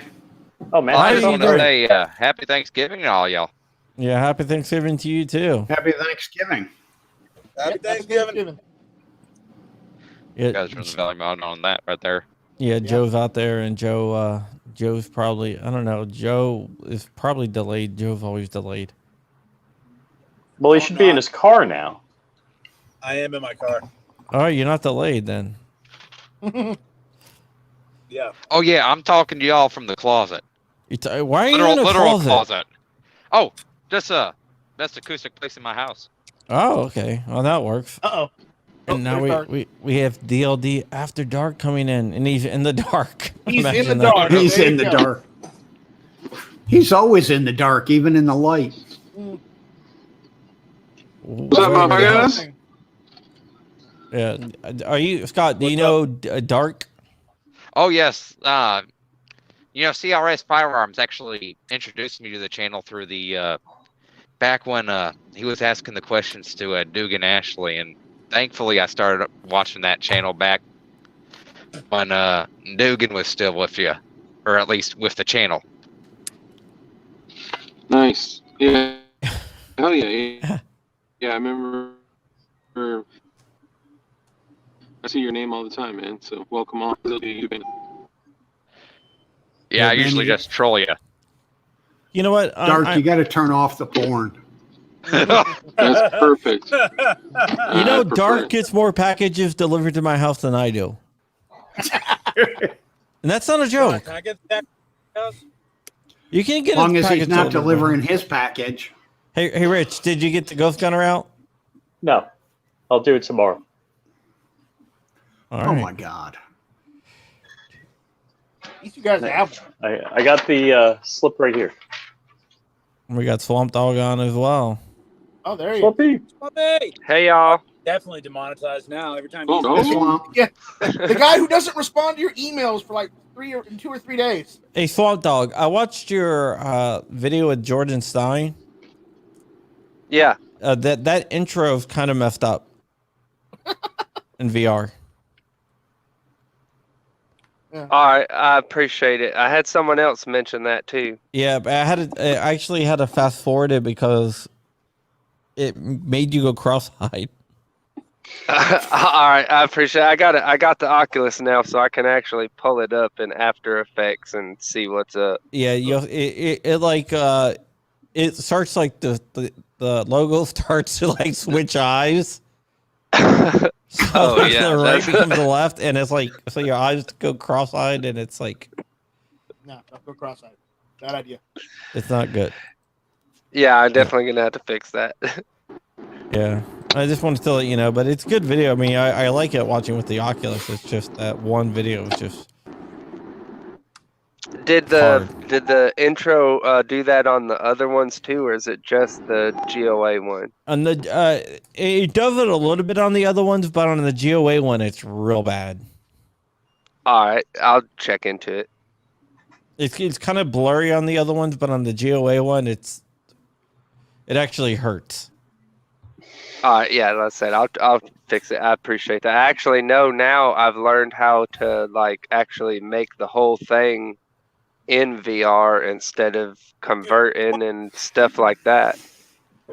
[SPEAKER 4] Oh man,
[SPEAKER 7] I
[SPEAKER 2] Hi,
[SPEAKER 7] just want to
[SPEAKER 2] Great.
[SPEAKER 7] say happy Thanksgiving to all y'all.
[SPEAKER 2] Yeah, happy Thanksgiving to you too.
[SPEAKER 5] Happy Thanksgiving.
[SPEAKER 3] Happy Thanksgiving.
[SPEAKER 7] You
[SPEAKER 2] Yeah,
[SPEAKER 7] guys turn the volume on that right there.
[SPEAKER 2] yeah, Joe's out there, and Joe's probably, I don't know. Joe is probably delayed. Joe's always delayed.
[SPEAKER 4] Well, he should be in his car now.
[SPEAKER 8] I am in my car.
[SPEAKER 2] All right, you're not delayed then.
[SPEAKER 8] Yeah.
[SPEAKER 7] Oh yeah, I'm talking to y'all from the closet.
[SPEAKER 2] Why are you in a
[SPEAKER 7] Literal
[SPEAKER 2] closet?
[SPEAKER 7] closet. Oh, just best acoustic place in my house.
[SPEAKER 2] Oh, okay. Well, that works.
[SPEAKER 3] Uh-oh.
[SPEAKER 2] And now we have DLD After Dark coming in, and he's in the dark.
[SPEAKER 3] He's in the
[SPEAKER 2] Imagine that.
[SPEAKER 3] dark.
[SPEAKER 5] He's
[SPEAKER 3] There
[SPEAKER 5] in
[SPEAKER 3] you
[SPEAKER 5] the
[SPEAKER 3] go.
[SPEAKER 5] dark. He's always in the dark, even in the light.
[SPEAKER 2] What's
[SPEAKER 8] up, motherfuckers?
[SPEAKER 2] Yeah. Are you Scott? Do you know Dark?
[SPEAKER 7] Oh yes. CRS Firearms actually introduced me to the channel through the back when he was asking the questions to Dugan Ashley, and thankfully I started watching that channel back when Dugan was still with you, or at least with the channel.
[SPEAKER 9] Nice. Yeah. Hell yeah. Yeah, I remember. I see your name all the time, man. So welcome on.
[SPEAKER 7] Yeah, I
[SPEAKER 5] man,
[SPEAKER 7] usually
[SPEAKER 5] you-
[SPEAKER 7] just troll you.
[SPEAKER 2] You know what?
[SPEAKER 5] Dark, you got to turn off the porn.
[SPEAKER 9] That's perfect.
[SPEAKER 2] You
[SPEAKER 9] I
[SPEAKER 2] know,
[SPEAKER 9] prefer
[SPEAKER 2] Dark
[SPEAKER 9] it.
[SPEAKER 2] gets more packages delivered to my house than I do, and that's not a joke.
[SPEAKER 8] Can I get that?
[SPEAKER 2] You can get
[SPEAKER 5] As long
[SPEAKER 2] a
[SPEAKER 5] as he's
[SPEAKER 2] package
[SPEAKER 5] not
[SPEAKER 2] delivered.
[SPEAKER 5] delivering his package.
[SPEAKER 2] Hey, Rich, did you get the Ghost Gunner out?
[SPEAKER 4] No, I'll do it tomorrow.
[SPEAKER 2] All
[SPEAKER 5] Oh
[SPEAKER 2] right.
[SPEAKER 5] my God.
[SPEAKER 3] At least you guys have one.
[SPEAKER 4] I got the slip right here.
[SPEAKER 2] We got Swamp Dog on as well.
[SPEAKER 3] Oh, there you go.
[SPEAKER 4] Slippy.
[SPEAKER 8] Hey,
[SPEAKER 7] Hey y'all.
[SPEAKER 8] definitely demonetized now. Every time
[SPEAKER 9] Oh,
[SPEAKER 8] you
[SPEAKER 9] no.
[SPEAKER 5] Swamp.
[SPEAKER 3] The guy who doesn't respond to your emails for like 2 or 3 days.
[SPEAKER 2] Hey, Swamp Dog, I watched your video with Jordan Stein.
[SPEAKER 7] Yeah.
[SPEAKER 2] That intro is kind of messed up in VR.
[SPEAKER 3] Yeah.
[SPEAKER 10] All right, I appreciate it. I had someone else mention that too.
[SPEAKER 2] Yeah, but I actually had to fast forward it because it made you go cross-eyed.
[SPEAKER 10] All right, I appreciate it. I got it. I got the Oculus now, so I can actually pull it up in After Effects and see what's up.
[SPEAKER 2] Yeah, it starts like the logo starts to like switch eyes. So
[SPEAKER 10] Oh, yeah,
[SPEAKER 2] the right
[SPEAKER 10] that's-
[SPEAKER 2] becomes the left, and it's like so your eyes go cross-eyed, and it's like
[SPEAKER 3] No, don't go cross-eyed. Bad idea.
[SPEAKER 2] it's not good.
[SPEAKER 10] Yeah, I'm definitely gonna have to fix that.
[SPEAKER 2] Yeah, I just wanted to let you know, but it's good video. I mean, I like it watching with the Oculus. It's just that one video is just
[SPEAKER 10] Did
[SPEAKER 2] hard.
[SPEAKER 10] the intro do that on the other ones too, or is it just the GOA one?
[SPEAKER 2] And it does it a little bit on the other ones, but on the GOA one, it's real bad.
[SPEAKER 10] All right, I'll check into it.
[SPEAKER 2] It's kind of blurry on the other ones, but on the GOA one, it actually hurts.
[SPEAKER 10] All right, yeah, that's it. I'll fix it. I appreciate that. I actually know now. I've learned how to like actually make the whole thing in VR instead of converting and stuff like that.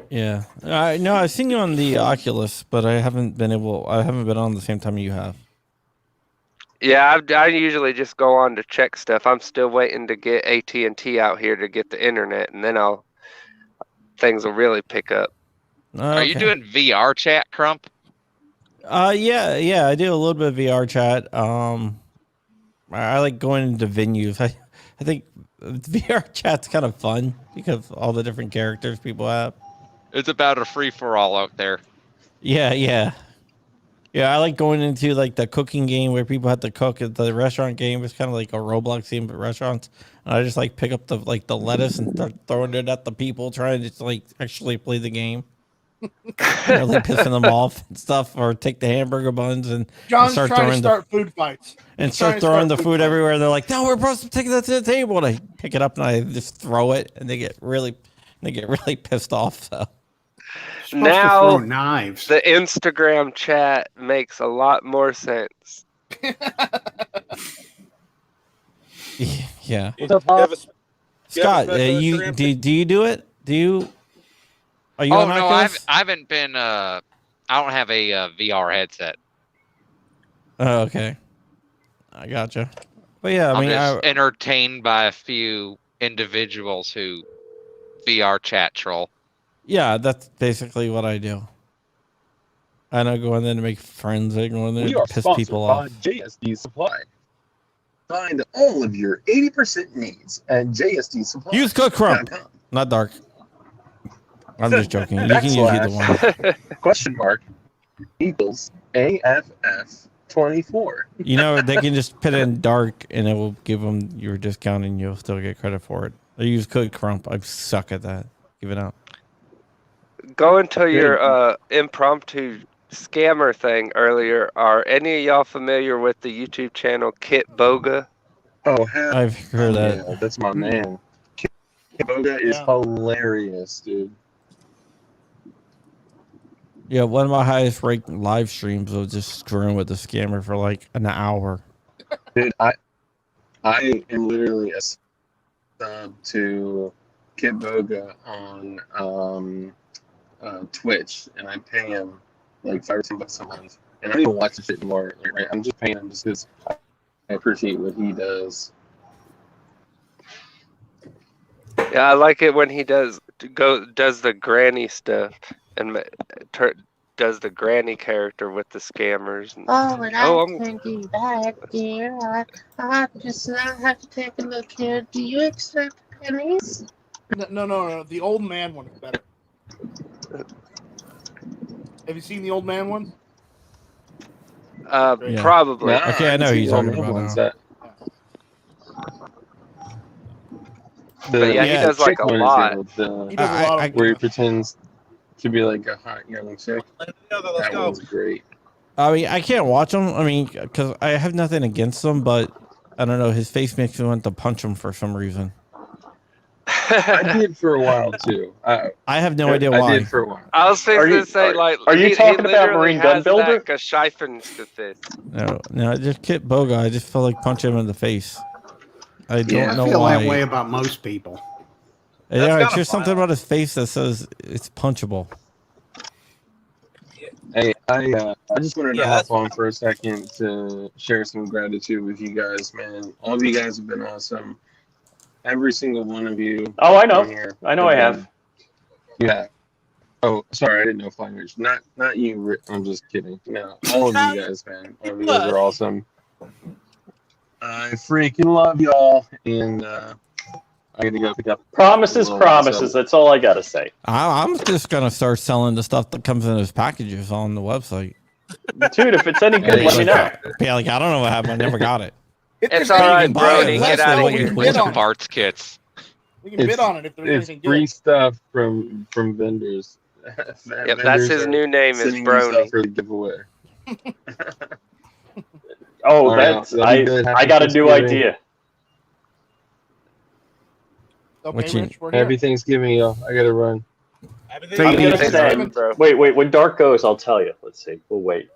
[SPEAKER 2] Yeah, no, I've seen you on the Oculus, but I haven't been on the same time you have.
[SPEAKER 10] Yeah, I usually just go on to check stuff. I'm still waiting to get AT&T out here to get the internet, and then things will really pick up.
[SPEAKER 7] Are you doing VR chat, Crump?
[SPEAKER 2] Yeah, I do a little bit of VR chat. I like going into venues. I think VR chat's kind of fun because of all the different characters people have.
[SPEAKER 7] It's about a free for all out there.
[SPEAKER 2] Yeah. I like going into like the cooking game where people have to cook. At the restaurant game is kind of like a Roblox game, but restaurants. And I just like pick up the lettuce and start throwing it at the people trying to like actually play the game. Like pissing them off and stuff, or take the hamburger buns and
[SPEAKER 3] John's
[SPEAKER 2] start
[SPEAKER 3] trying to
[SPEAKER 2] throwing
[SPEAKER 3] start food fights.
[SPEAKER 2] and
[SPEAKER 3] He's
[SPEAKER 2] start
[SPEAKER 3] trying to
[SPEAKER 2] throwing the
[SPEAKER 3] food
[SPEAKER 2] food
[SPEAKER 3] fights.
[SPEAKER 2] everywhere. They're like, "No, we're supposed to take that to the table." And I pick it up and I just throw it, and they get really pissed off. So
[SPEAKER 5] Supposed
[SPEAKER 10] Now-
[SPEAKER 5] to throw knives.
[SPEAKER 10] The Instagram chat makes a lot more sense.
[SPEAKER 2] yeah,
[SPEAKER 8] You have a-
[SPEAKER 2] Scott,
[SPEAKER 8] special
[SPEAKER 2] you
[SPEAKER 8] Instagram
[SPEAKER 2] do you do it? Are you
[SPEAKER 7] Oh
[SPEAKER 2] on
[SPEAKER 7] no,
[SPEAKER 2] Oculus?
[SPEAKER 7] I haven't been. I don't have a VR headset.
[SPEAKER 2] Oh, okay, I gotcha. But yeah, I
[SPEAKER 7] I'm
[SPEAKER 2] mean,
[SPEAKER 7] just entertained by a few individuals who VR chat troll.
[SPEAKER 2] yeah, that's basically what I do. I don't go in there to make friends. I go in there
[SPEAKER 11] We
[SPEAKER 2] to
[SPEAKER 11] are
[SPEAKER 2] piss
[SPEAKER 11] sponsored
[SPEAKER 2] people
[SPEAKER 11] by
[SPEAKER 2] off.
[SPEAKER 11] JSD Supply. Find all of your 80% needs at JSD Supply.
[SPEAKER 2] Use code Crump, not Dark. I'm just joking. You can use either one.
[SPEAKER 11] Question mark equals AFF24.
[SPEAKER 2] You know, they can just put in Dark and it will give them your discount and you'll still get credit for it. I use code Crump. I suck at that. Give it out.
[SPEAKER 10] Go into your impromptu scammer thing earlier. Are any of y'all familiar with the YouTube channel Kit Boga?
[SPEAKER 11] Oh, hell
[SPEAKER 2] I've heard that.
[SPEAKER 11] yeah, that's my man. Boga is
[SPEAKER 3] Yeah.
[SPEAKER 11] hilarious, dude.
[SPEAKER 2] Yeah, one of my highest ranked live streams was just screwing with the scammer for like an hour.
[SPEAKER 11] Dude, I am literally a sub to Kit Boga on Twitch, and I pay him like $5 or $10 a month. And I don't even watch the shit anymore. Like, I'm just paying him just because I appreciate what he does.
[SPEAKER 10] Yeah, I like it when he does the granny stuff and does the granny character with the scammers. And,
[SPEAKER 12] Oh, and
[SPEAKER 10] Oh,
[SPEAKER 12] I
[SPEAKER 10] I'm-
[SPEAKER 12] can do that, dear. I just now have to take a look here. Do you accept pennies?
[SPEAKER 3] No. The old man one is better. Have you seen the old man one?
[SPEAKER 2] Yeah.
[SPEAKER 10] Probably.
[SPEAKER 11] Nah,
[SPEAKER 2] Okay, I know who you're
[SPEAKER 11] haven't
[SPEAKER 2] talking
[SPEAKER 11] seen
[SPEAKER 2] about
[SPEAKER 11] ones
[SPEAKER 2] now.
[SPEAKER 11] that-
[SPEAKER 10] But yeah, he
[SPEAKER 2] Yeah,
[SPEAKER 10] does like
[SPEAKER 11] chick
[SPEAKER 10] a
[SPEAKER 11] one is
[SPEAKER 10] lot.
[SPEAKER 11] good, the-
[SPEAKER 3] He does a lot of
[SPEAKER 11] where he pretends to be like a hot young chick.
[SPEAKER 8] Let's
[SPEAKER 11] That
[SPEAKER 8] go.
[SPEAKER 11] one's great.
[SPEAKER 2] I mean, I can't watch him. I mean, because I have nothing against him, but I don't know. His face makes me want to punch him for some reason.
[SPEAKER 11] I did for a while too.
[SPEAKER 2] I have no idea
[SPEAKER 11] I
[SPEAKER 2] why.
[SPEAKER 11] did for a while.
[SPEAKER 10] I was fixing to say,
[SPEAKER 4] are you talking about
[SPEAKER 10] literally
[SPEAKER 4] Marine Gun
[SPEAKER 10] has
[SPEAKER 4] Builder?
[SPEAKER 10] that Gescheiffensgefäß.
[SPEAKER 2] No, just Kit Boga. I just feel like punching him in the face. I don't
[SPEAKER 5] I
[SPEAKER 2] know
[SPEAKER 5] feel
[SPEAKER 2] why.
[SPEAKER 5] that way about most people.
[SPEAKER 2] Yeah, it's
[SPEAKER 8] kinda
[SPEAKER 2] just something about his face that says it's punchable.
[SPEAKER 11] Hey, I just wanted to
[SPEAKER 8] Yeah,
[SPEAKER 11] hop
[SPEAKER 8] that's
[SPEAKER 11] on for a second to share some gratitude with you guys, man. All of you guys have been awesome. Every single one of you.
[SPEAKER 4] Oh, I know.
[SPEAKER 11] in here
[SPEAKER 4] I know I have.
[SPEAKER 11] been- Yeah. Oh, sorry, I didn't know Flying Rich. Not you. I'm just kidding. No, all of you guys, man. All of you guys are awesome. I freaking love y'all, and I got to go pick up.
[SPEAKER 4] Promises,
[SPEAKER 11] Well,
[SPEAKER 4] promises.
[SPEAKER 11] so-
[SPEAKER 4] That's all I gotta say.
[SPEAKER 2] I'm just gonna start selling the stuff that comes in his packages on the website.
[SPEAKER 4] Dude, if it's any good,
[SPEAKER 11] Hey,
[SPEAKER 4] let me know.
[SPEAKER 2] Yeah, like I don't know what happened. I never got it.
[SPEAKER 3] If
[SPEAKER 10] It's
[SPEAKER 3] there's
[SPEAKER 10] all right,
[SPEAKER 3] anything
[SPEAKER 2] buy it.
[SPEAKER 10] Brony.
[SPEAKER 3] left,
[SPEAKER 10] Get out
[SPEAKER 3] though,
[SPEAKER 10] of
[SPEAKER 3] we
[SPEAKER 10] here.
[SPEAKER 3] can
[SPEAKER 7] With
[SPEAKER 3] bid
[SPEAKER 7] some
[SPEAKER 3] on it.
[SPEAKER 7] parts kits.
[SPEAKER 3] We can bid on it if there's
[SPEAKER 11] It's
[SPEAKER 3] anything
[SPEAKER 11] free
[SPEAKER 3] good.
[SPEAKER 11] stuff from vendors.
[SPEAKER 10] Yep, that's his new name is
[SPEAKER 11] sending me stuff
[SPEAKER 10] Brony.
[SPEAKER 11] for the giveaway.
[SPEAKER 4] Oh,
[SPEAKER 11] All right,
[SPEAKER 4] that's
[SPEAKER 11] that'll be good.
[SPEAKER 4] I
[SPEAKER 11] Happy
[SPEAKER 4] got a new
[SPEAKER 11] Thanksgiving.
[SPEAKER 4] idea.
[SPEAKER 3] Okay,
[SPEAKER 2] What you-
[SPEAKER 3] Rich, we're here.
[SPEAKER 11] Happy Thanksgiving, y'all. I gotta run.
[SPEAKER 3] Everything
[SPEAKER 4] I'm gonna
[SPEAKER 10] Thanks,
[SPEAKER 4] send.
[SPEAKER 10] bro.
[SPEAKER 4] Wait. When dark goes, I'll tell you. Let's see. We'll wait.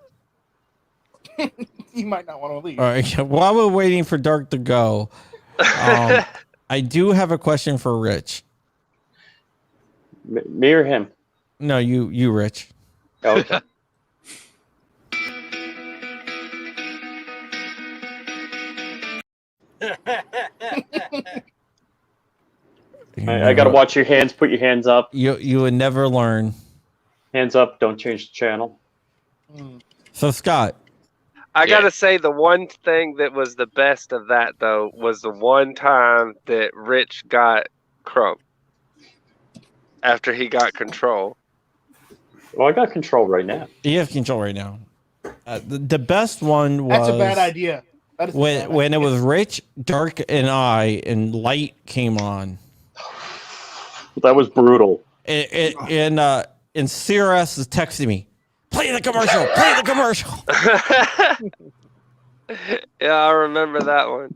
[SPEAKER 3] You might not want to leave.
[SPEAKER 2] All right. While we're waiting for Dark to go, I do have a question for Rich.
[SPEAKER 4] Me or him?
[SPEAKER 2] No, you, Rich.
[SPEAKER 4] Oh, okay. I gotta watch your hands. Put your hands up.
[SPEAKER 2] You would never learn.
[SPEAKER 4] Hands up. Don't change the channel.
[SPEAKER 2] So Scott,
[SPEAKER 10] I gotta say, the one thing that was the best of that though was the one time that Rich got Crump after he got control.
[SPEAKER 4] Well, I got control right now.
[SPEAKER 2] you have control right now. The best one was
[SPEAKER 3] That's a bad idea. That is a bad
[SPEAKER 2] when it
[SPEAKER 3] idea.
[SPEAKER 2] was Rich, Dark, and I, and Light came on.
[SPEAKER 4] That was brutal.
[SPEAKER 2] And CRS is texting me, play the commercial, play the commercial.
[SPEAKER 10] Yeah, I remember that one.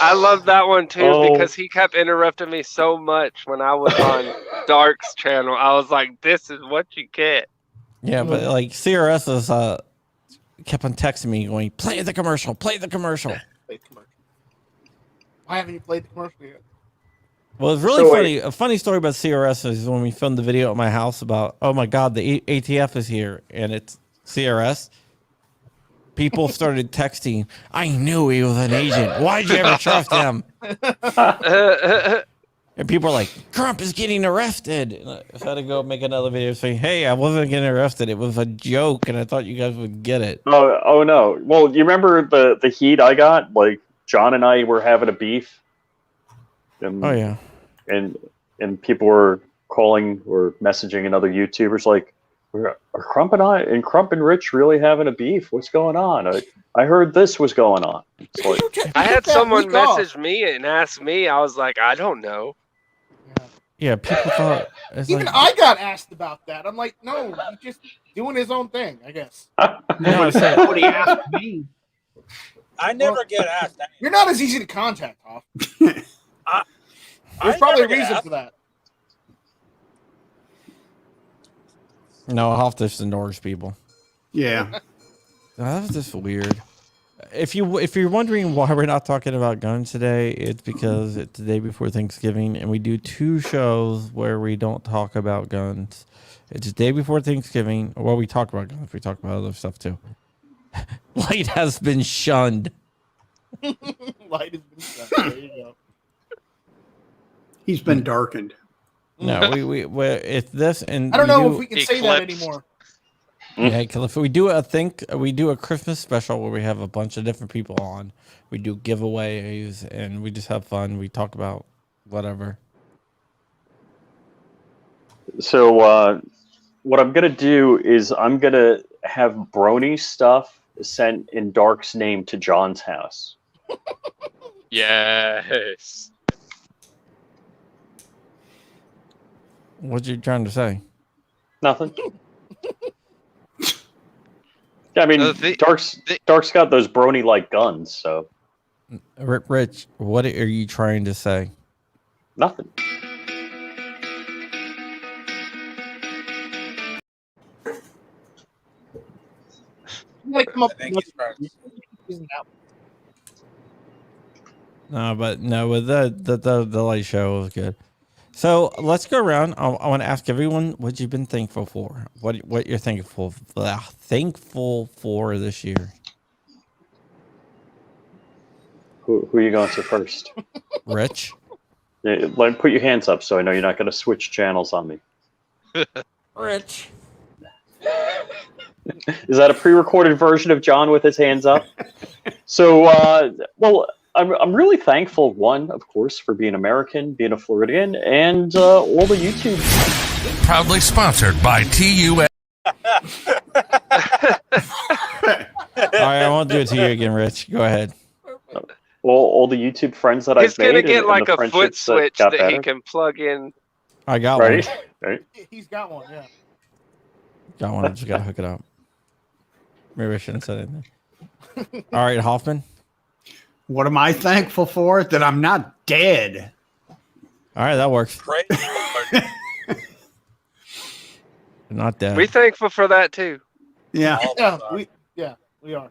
[SPEAKER 10] I love that one too
[SPEAKER 4] Oh.
[SPEAKER 10] because he kept interrupting me so much when I was on Dark's channel. I was like, "This is what you get."
[SPEAKER 2] Yeah, but like CRS is kept on texting me going, play the commercial, play the commercial.
[SPEAKER 3] Play the commercial. Why haven't you played the commercial yet?
[SPEAKER 2] Well, it's really
[SPEAKER 4] So
[SPEAKER 2] funny. A funny story about CRS is when we filmed the video at my house about, oh my God, the ATF is here and it's CRS. People started texting, I knew he was an agent. Why'd you ever trust him? And people are like, Trump is getting arrested. And I had to go make another video saying, hey, I wasn't getting arrested. It was a joke, and I thought you guys would get it.
[SPEAKER 4] Oh no. Well, you remember the heat I got? Like John and I were having a beef.
[SPEAKER 2] Oh, yeah.
[SPEAKER 4] And people were calling or messaging another YouTubers like, are Crump and Rich really having a beef? What's going on? I heard this was going on. It's like,
[SPEAKER 10] I had someone message me and ask me. I was like, I don't know.
[SPEAKER 2] Yeah, people thought. It's
[SPEAKER 3] Even
[SPEAKER 2] like,
[SPEAKER 3] I got asked about that. I'm like, no, he's just doing his own thing, I guess.
[SPEAKER 2] no, I said,
[SPEAKER 5] Nobody asked me.
[SPEAKER 8] I never get asked.
[SPEAKER 3] You're not as easy to contact, Hoff.
[SPEAKER 8] I
[SPEAKER 3] There's probably a
[SPEAKER 8] never get
[SPEAKER 3] reason
[SPEAKER 8] asked.
[SPEAKER 3] for that.
[SPEAKER 2] no, Hoff just ignores people.
[SPEAKER 5] Yeah.
[SPEAKER 2] That was just weird. If you're wondering why we're not talking about guns today, it's because it's the day before Thanksgiving, and we do 2 shows where we don't talk about guns. It's the day before Thanksgiving. Well, we talk about guns. We talk about other stuff too. Light has been shunned.
[SPEAKER 3] Light has been shut. There you go.
[SPEAKER 5] He's been darkened.
[SPEAKER 2] No, we it's this, and
[SPEAKER 3] I don't
[SPEAKER 2] we
[SPEAKER 3] know
[SPEAKER 2] do-
[SPEAKER 3] if we can say that
[SPEAKER 7] Eclipsed.
[SPEAKER 3] anymore.
[SPEAKER 2] Yeah, if we do a Christmas special where we have a bunch of different people on. We do giveaways and we just have fun. We talk about whatever.
[SPEAKER 4] so what I'm gonna do is I'm gonna have Brony stuff sent in Dark's name to John's house.
[SPEAKER 7] Yes.
[SPEAKER 2] What you trying to say?
[SPEAKER 4] Nothing. I mean,
[SPEAKER 7] The-
[SPEAKER 4] Dark's got those Brony like guns, so
[SPEAKER 2] Rich, what are you trying to say?
[SPEAKER 4] nothing.
[SPEAKER 3] gotta come up
[SPEAKER 8] I think
[SPEAKER 3] with
[SPEAKER 8] he's friends.
[SPEAKER 2] No, but no, with the light show was good. So let's go around. I want to ask everyone what you've been thankful for. What you're thankful for this year.
[SPEAKER 4] Who are you going to first?
[SPEAKER 2] Rich.
[SPEAKER 4] Yeah, put your hands up so I know you're not going to switch channels on me.
[SPEAKER 2] Rich.
[SPEAKER 4] Is that a pre-recorded version of John with his hands up? So, well, I'm really thankful, one, of course, for being American, being a Floridian, and all the YouTube.
[SPEAKER 1] Proudly sponsored by TUS.
[SPEAKER 2] All right, I won't do it to you again, Rich. Go ahead.
[SPEAKER 4] Well, all the YouTube friends that
[SPEAKER 10] He's
[SPEAKER 4] I've made.
[SPEAKER 10] gonna get
[SPEAKER 4] and
[SPEAKER 10] like
[SPEAKER 4] the
[SPEAKER 10] a foot
[SPEAKER 4] friendships
[SPEAKER 10] switch
[SPEAKER 4] got
[SPEAKER 10] that he
[SPEAKER 4] better.
[SPEAKER 10] can plug in.
[SPEAKER 2] I got
[SPEAKER 4] Right?
[SPEAKER 2] one.
[SPEAKER 4] Right.
[SPEAKER 3] He's got one, yeah.
[SPEAKER 2] Got one. I just got to hook it up. Maybe I shouldn't have said anything. All right, Hoffman.
[SPEAKER 5] What am I thankful for? That I'm not dead.
[SPEAKER 2] All right, that works.
[SPEAKER 8] Praise the Lord.
[SPEAKER 2] Not dead.
[SPEAKER 10] We thankful for that too.
[SPEAKER 5] Yeah.
[SPEAKER 3] We are.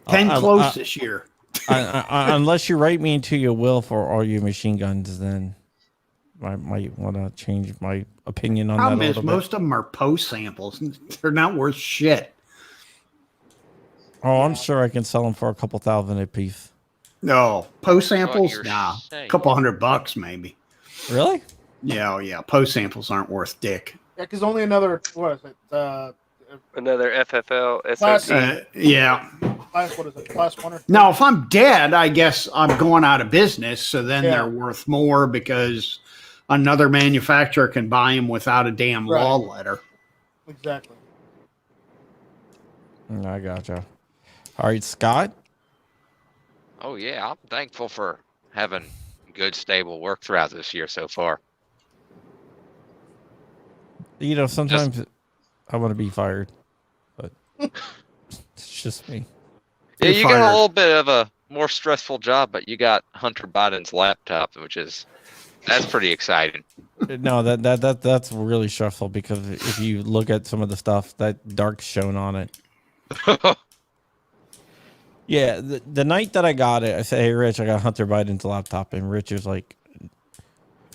[SPEAKER 5] 10 close this year.
[SPEAKER 2] Unless you write me into your will for all your machine guns, then I might want to change my opinion on that a
[SPEAKER 5] Problem is,
[SPEAKER 2] little bit.
[SPEAKER 5] most of them are post samples. They're not worth shit.
[SPEAKER 2] Oh, I'm sure I can sell them for a couple thousand a piece.
[SPEAKER 5] No, post samples,
[SPEAKER 7] you're
[SPEAKER 5] nah,
[SPEAKER 7] saying.
[SPEAKER 5] couple $100 maybe.
[SPEAKER 2] Really?
[SPEAKER 5] Yeah, oh yeah. Post samples aren't worth dick.
[SPEAKER 3] Yeah, because only another, what is it?
[SPEAKER 10] Another FFL
[SPEAKER 3] Class-
[SPEAKER 10] SOT.
[SPEAKER 5] Yeah.
[SPEAKER 3] Class, what is it? Class 1 or
[SPEAKER 5] Now, if I'm dead, I guess I'm going out of business. So then
[SPEAKER 3] Yeah.
[SPEAKER 5] they're worth more because another manufacturer can buy them without a damn law letter.
[SPEAKER 3] Exactly.
[SPEAKER 2] I gotcha. All right, Scott.
[SPEAKER 7] Oh yeah, I'm thankful for having good, stable work throughout this year so far.
[SPEAKER 2] You know, sometimes I want to be fired, but it's just me.
[SPEAKER 7] Yeah,
[SPEAKER 5] You're
[SPEAKER 7] you got a
[SPEAKER 5] fired.
[SPEAKER 7] little bit of a more stressful job, but you got Hunter Biden's laptop, that's pretty exciting.
[SPEAKER 2] No, that's really stressful because if you look at some of the stuff that Dark's shown on it. Yeah, the night that I got it, I said, "Hey, Rich, I got Hunter Biden's laptop," and Rich was like,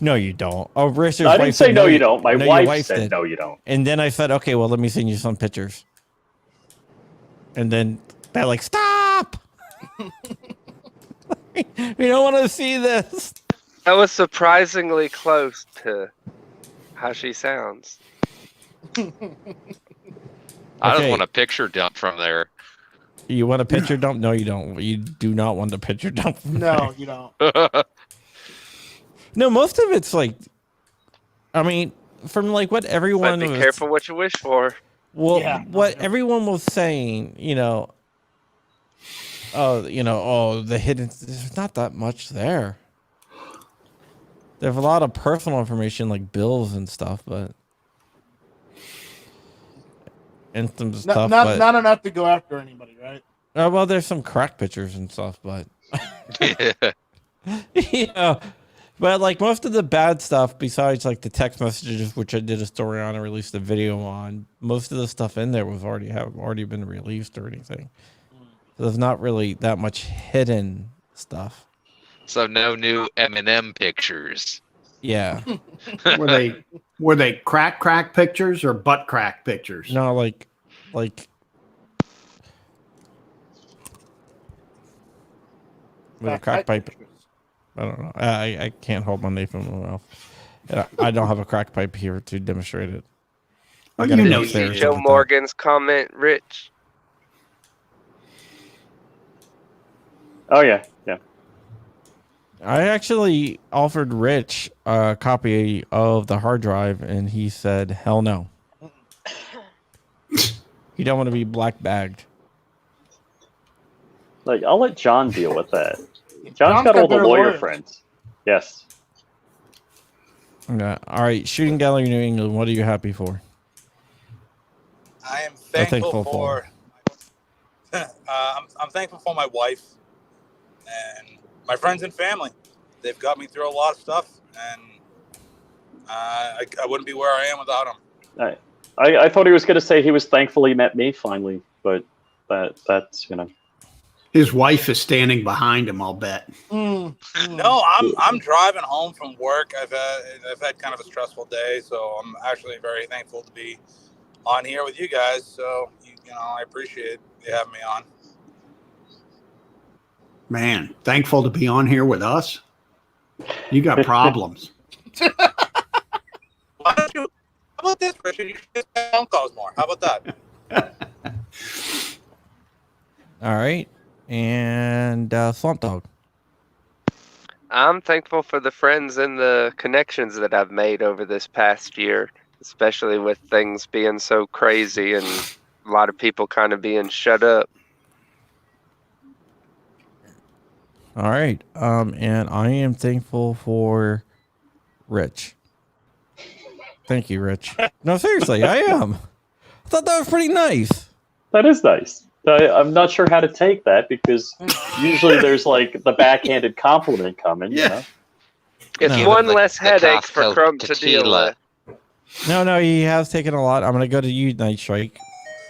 [SPEAKER 2] "No, you don't." Oh, Rich's
[SPEAKER 4] I didn't
[SPEAKER 2] wife
[SPEAKER 4] say
[SPEAKER 2] said,
[SPEAKER 4] no, you don't. My
[SPEAKER 2] no, your
[SPEAKER 4] wife said
[SPEAKER 2] did.
[SPEAKER 4] no, you don't.
[SPEAKER 2] And then I said, "Okay, well, let me send you some pictures." And then they're like, "Stop! We don't want to see this."
[SPEAKER 10] That was surprisingly close to how she sounds.
[SPEAKER 7] I
[SPEAKER 2] Okay.
[SPEAKER 7] just want a picture dump from there.
[SPEAKER 2] You want a picture dump? No, you don't. You do not want a picture dump.
[SPEAKER 3] No, you don't.
[SPEAKER 2] No, most of it's like, I mean, from like what everyone
[SPEAKER 10] But be
[SPEAKER 2] was,
[SPEAKER 10] careful what you wish for.
[SPEAKER 2] well,
[SPEAKER 3] Yeah.
[SPEAKER 2] what everyone was saying, the hidden. There's not that much there. There's a lot of personal information like bills and stuff, and some stuff.
[SPEAKER 3] Not enough to go after anybody, right?
[SPEAKER 2] Well, there's some crack pictures and stuff, but but like most of the bad stuff, besides like the text messages, which I did a story on and released a video on, most of the stuff in there was already been released or anything. So there's not really that much hidden stuff.
[SPEAKER 7] So no new M&M pictures.
[SPEAKER 2] Yeah.
[SPEAKER 5] Were they crack pictures or butt crack pictures?
[SPEAKER 2] No, like with a crack pipe. I don't know. I can't hold my knife in my mouth. I don't have a crack pipe here to demonstrate it.
[SPEAKER 5] Oh,
[SPEAKER 2] I gotta
[SPEAKER 5] you
[SPEAKER 2] go
[SPEAKER 5] know you
[SPEAKER 2] upstairs
[SPEAKER 5] do.
[SPEAKER 10] Joe
[SPEAKER 2] and get that.
[SPEAKER 10] Morgan's comment, Rich.
[SPEAKER 4] Oh yeah, yeah.
[SPEAKER 2] I actually offered Rich a copy of the hard drive, and he said, "Hell no." He don't want to be black bagged.
[SPEAKER 4] Like, I'll let John deal with that. John's
[SPEAKER 3] John's
[SPEAKER 4] got all the
[SPEAKER 3] better
[SPEAKER 4] lawyer
[SPEAKER 3] lawyers.
[SPEAKER 4] friends. Yes.
[SPEAKER 2] Yeah. All right, Shooting Gallery New England. What are you happy for?
[SPEAKER 8] I am
[SPEAKER 2] thankful
[SPEAKER 8] thankful for. I'm thankful for my wife and my friends and family. They've got me through a lot of stuff, and I wouldn't be where I am without them.
[SPEAKER 4] I thought he was going to say he was thankful he met me finally, but that's
[SPEAKER 5] His wife is standing behind him, I'll bet.
[SPEAKER 3] Mm.
[SPEAKER 8] No, I'm driving home from work. I've had kind of a stressful day, so I'm actually very thankful to be on here with you guys. So I appreciate you having me on.
[SPEAKER 5] Man, thankful to be on here with us. You got problems.
[SPEAKER 8] Why don't you? How about this, Richard? You should just make phone calls more. How about that?
[SPEAKER 2] All right. And Swamp Dog.
[SPEAKER 10] I'm thankful for the friends and the connections that I've made over this past year, especially with things being so crazy and a lot of people kind of being shut up.
[SPEAKER 2] All right. And I am thankful for Rich. Thank you, Rich. No, seriously, I am. I thought that was pretty nice.
[SPEAKER 4] That is nice. I'm not sure how to take that because usually there's like the backhanded compliment coming.
[SPEAKER 5] Yeah.
[SPEAKER 10] It's
[SPEAKER 2] No.
[SPEAKER 10] one
[SPEAKER 7] The-
[SPEAKER 10] less
[SPEAKER 7] the
[SPEAKER 10] headache for
[SPEAKER 7] Costco
[SPEAKER 10] Crump to deal
[SPEAKER 7] tequila.
[SPEAKER 10] with.
[SPEAKER 2] No, he has taken a lot. I'm gonna go to you, Night Strike.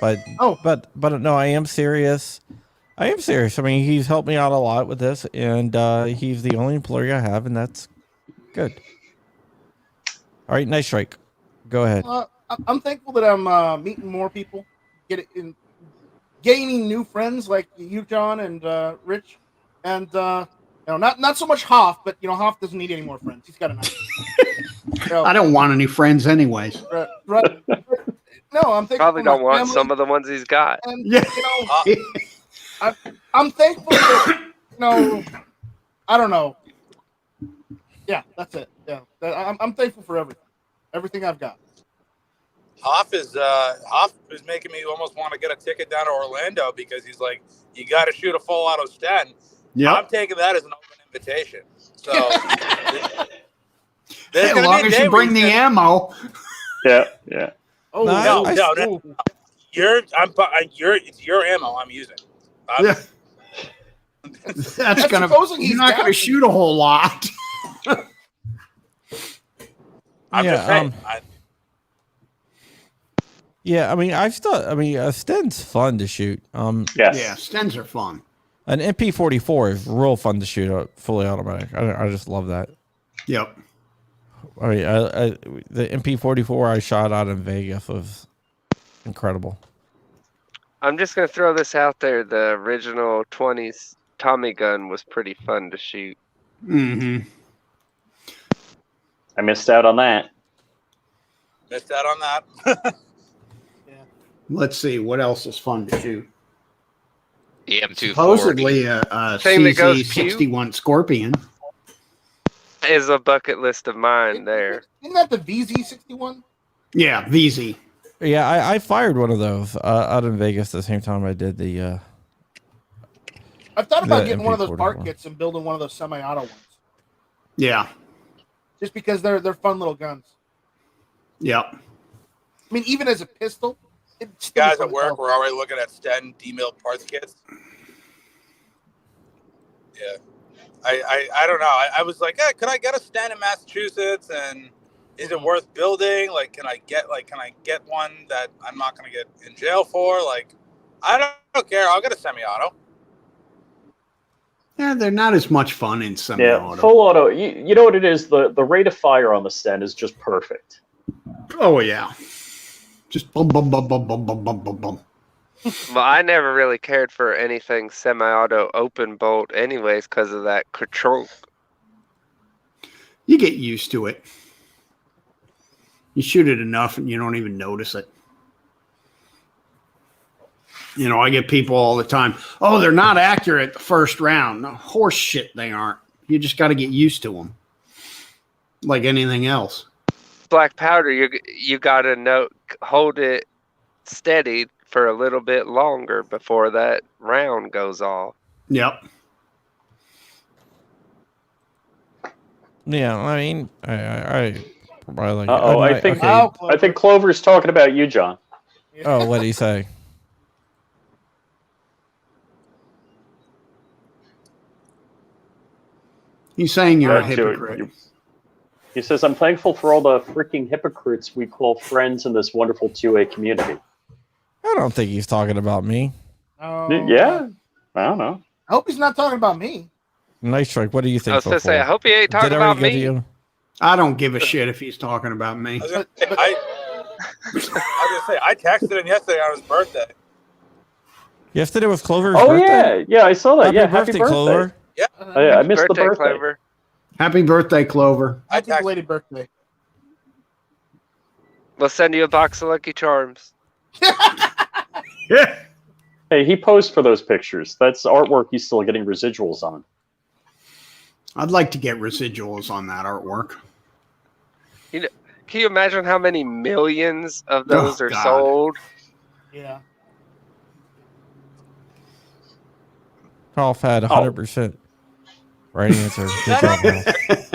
[SPEAKER 2] But no, I am serious. I am serious. I mean, he's helped me out a lot with this, and he's the only employee I have, and that's good. All right, Night Strike. Go ahead.
[SPEAKER 3] I'm thankful that I'm meeting more people, gaining new friends like you, John, and Rich, and not so much Hoff, but Hoff doesn't need any more friends. He's got enough.
[SPEAKER 5] I don't want any friends anyways.
[SPEAKER 3] Right. No, I'm thankful.
[SPEAKER 10] Probably
[SPEAKER 3] for my
[SPEAKER 10] don't want
[SPEAKER 3] family,
[SPEAKER 10] some of the ones he's got.
[SPEAKER 3] and
[SPEAKER 5] Yeah.
[SPEAKER 3] I'm thankful that I don't know. Yeah, that's it. Yeah, I'm thankful for everything I've got.
[SPEAKER 8] Hoff is making me almost want to get a ticket down to Orlando because he's like, you got to shoot a full auto Sten.
[SPEAKER 5] Yeah.
[SPEAKER 8] I'm taking that as an open invitation. So
[SPEAKER 5] As long as you bring the ammo.
[SPEAKER 4] Yeah.
[SPEAKER 3] Oh
[SPEAKER 8] no. It's your ammo I'm using.
[SPEAKER 5] Yeah. That's gonna.
[SPEAKER 3] supposing
[SPEAKER 5] You're
[SPEAKER 3] he's
[SPEAKER 5] not
[SPEAKER 3] down
[SPEAKER 5] gonna
[SPEAKER 3] to
[SPEAKER 5] shoot a whole lot.
[SPEAKER 8] I'm just saying.
[SPEAKER 2] Yeah, I mean, Sten's fun to shoot.
[SPEAKER 4] Yes.
[SPEAKER 5] Yeah, Stens are fun.
[SPEAKER 2] An MP44 is real fun to shoot fully automatic. I just love that.
[SPEAKER 5] Yep.
[SPEAKER 2] I mean, the MP44 I shot out in Vegas was incredible.
[SPEAKER 10] I'm just going to throw this out there. The original 20s Tommy gun was pretty fun to shoot.
[SPEAKER 5] Mm-hmm.
[SPEAKER 4] I missed out on that.
[SPEAKER 8] Missed out on that.
[SPEAKER 5] Let's see what else is fun to shoot.
[SPEAKER 7] The M240.
[SPEAKER 5] Supposedly a
[SPEAKER 10] Thing that goes
[SPEAKER 5] CZ61 Scorpion.
[SPEAKER 10] Is a bucket list of mine there.
[SPEAKER 3] Isn't that the VZ61?
[SPEAKER 5] Yeah, VZ.
[SPEAKER 2] Yeah, I fired one of those out in Vegas the same time I did the.
[SPEAKER 3] I've thought about
[SPEAKER 2] The
[SPEAKER 3] getting one of those
[SPEAKER 2] MP44.
[SPEAKER 3] BART kits and building one of those semi-auto ones,
[SPEAKER 5] Yeah.
[SPEAKER 3] just because they're fun little guns.
[SPEAKER 5] Yep.
[SPEAKER 3] I mean, even as a pistol, it's still
[SPEAKER 8] Guys
[SPEAKER 3] fun
[SPEAKER 8] at
[SPEAKER 3] to
[SPEAKER 8] work
[SPEAKER 3] talk.
[SPEAKER 8] were already looking at Sten D-milled parts kits. Yeah. I don't know. I was like, hey, could I get a Sten in Massachusetts? And is it worth building? Like, can I get one that I'm not going to get in jail for? Like, I don't care. I'll get a semi-auto.
[SPEAKER 5] Yeah, they're not as much fun in
[SPEAKER 4] Yeah,
[SPEAKER 5] semi-auto.
[SPEAKER 4] full auto. You know what it is? The rate of fire on the Sten is just perfect.
[SPEAKER 5] Oh yeah. Just bum bum bum bum bum bum bum bum bum.
[SPEAKER 10] Well, I never really cared for anything semi-auto open bolt anyways because of that control.
[SPEAKER 5] You get used to it. You shoot it enough and you don't even notice it. You know, I get people all the time, oh, they're not accurate the first round. No, horse shit, they aren't. You just got to get used to them. Like anything else.
[SPEAKER 10] Black powder, you gotta hold it steady for a little bit longer before that round goes off.
[SPEAKER 5] Yep.
[SPEAKER 2] Yeah, I mean, I like.
[SPEAKER 4] Uh-oh, I think Clover's talking about you, John.
[SPEAKER 2] Oh, what did he say?
[SPEAKER 5] He's saying you're a
[SPEAKER 4] You're-
[SPEAKER 5] hypocrite.
[SPEAKER 4] He says, I'm thankful for all the freaking hypocrites we call friends in this wonderful 2A community.
[SPEAKER 2] I don't think he's talking about me.
[SPEAKER 3] Oh,
[SPEAKER 4] Yeah? I don't know.
[SPEAKER 3] I hope he's not talking about me.
[SPEAKER 2] Nice Strike, what do you think?
[SPEAKER 10] I was going to say, I hope he ain't talking
[SPEAKER 2] Did I already
[SPEAKER 10] about
[SPEAKER 2] go to
[SPEAKER 10] me.
[SPEAKER 2] you?
[SPEAKER 5] I don't give a shit if he's talking about me.
[SPEAKER 8] I was gonna say, I texted him yesterday on his birthday.
[SPEAKER 2] Yesterday was Clover's
[SPEAKER 4] Oh,
[SPEAKER 2] birthday?
[SPEAKER 4] yeah, I saw that.
[SPEAKER 2] Happy birthday, Clover.
[SPEAKER 8] Yeah.
[SPEAKER 4] I missed the birthday.
[SPEAKER 10] Clover.
[SPEAKER 5] Happy birthday, Clover.
[SPEAKER 3] Happy belated birthday.
[SPEAKER 10] We'll send you a box of Lucky Charms.
[SPEAKER 5] Yeah.
[SPEAKER 4] Hey, he posed for those pictures. That's artwork he's still getting residuals on.
[SPEAKER 5] I'd like to get residuals on that artwork.
[SPEAKER 10] You know, can you imagine how many millions of those are
[SPEAKER 5] God.
[SPEAKER 10] sold?
[SPEAKER 3] Yeah.
[SPEAKER 2] Ralph had 100% right answer. Good job, Ralph.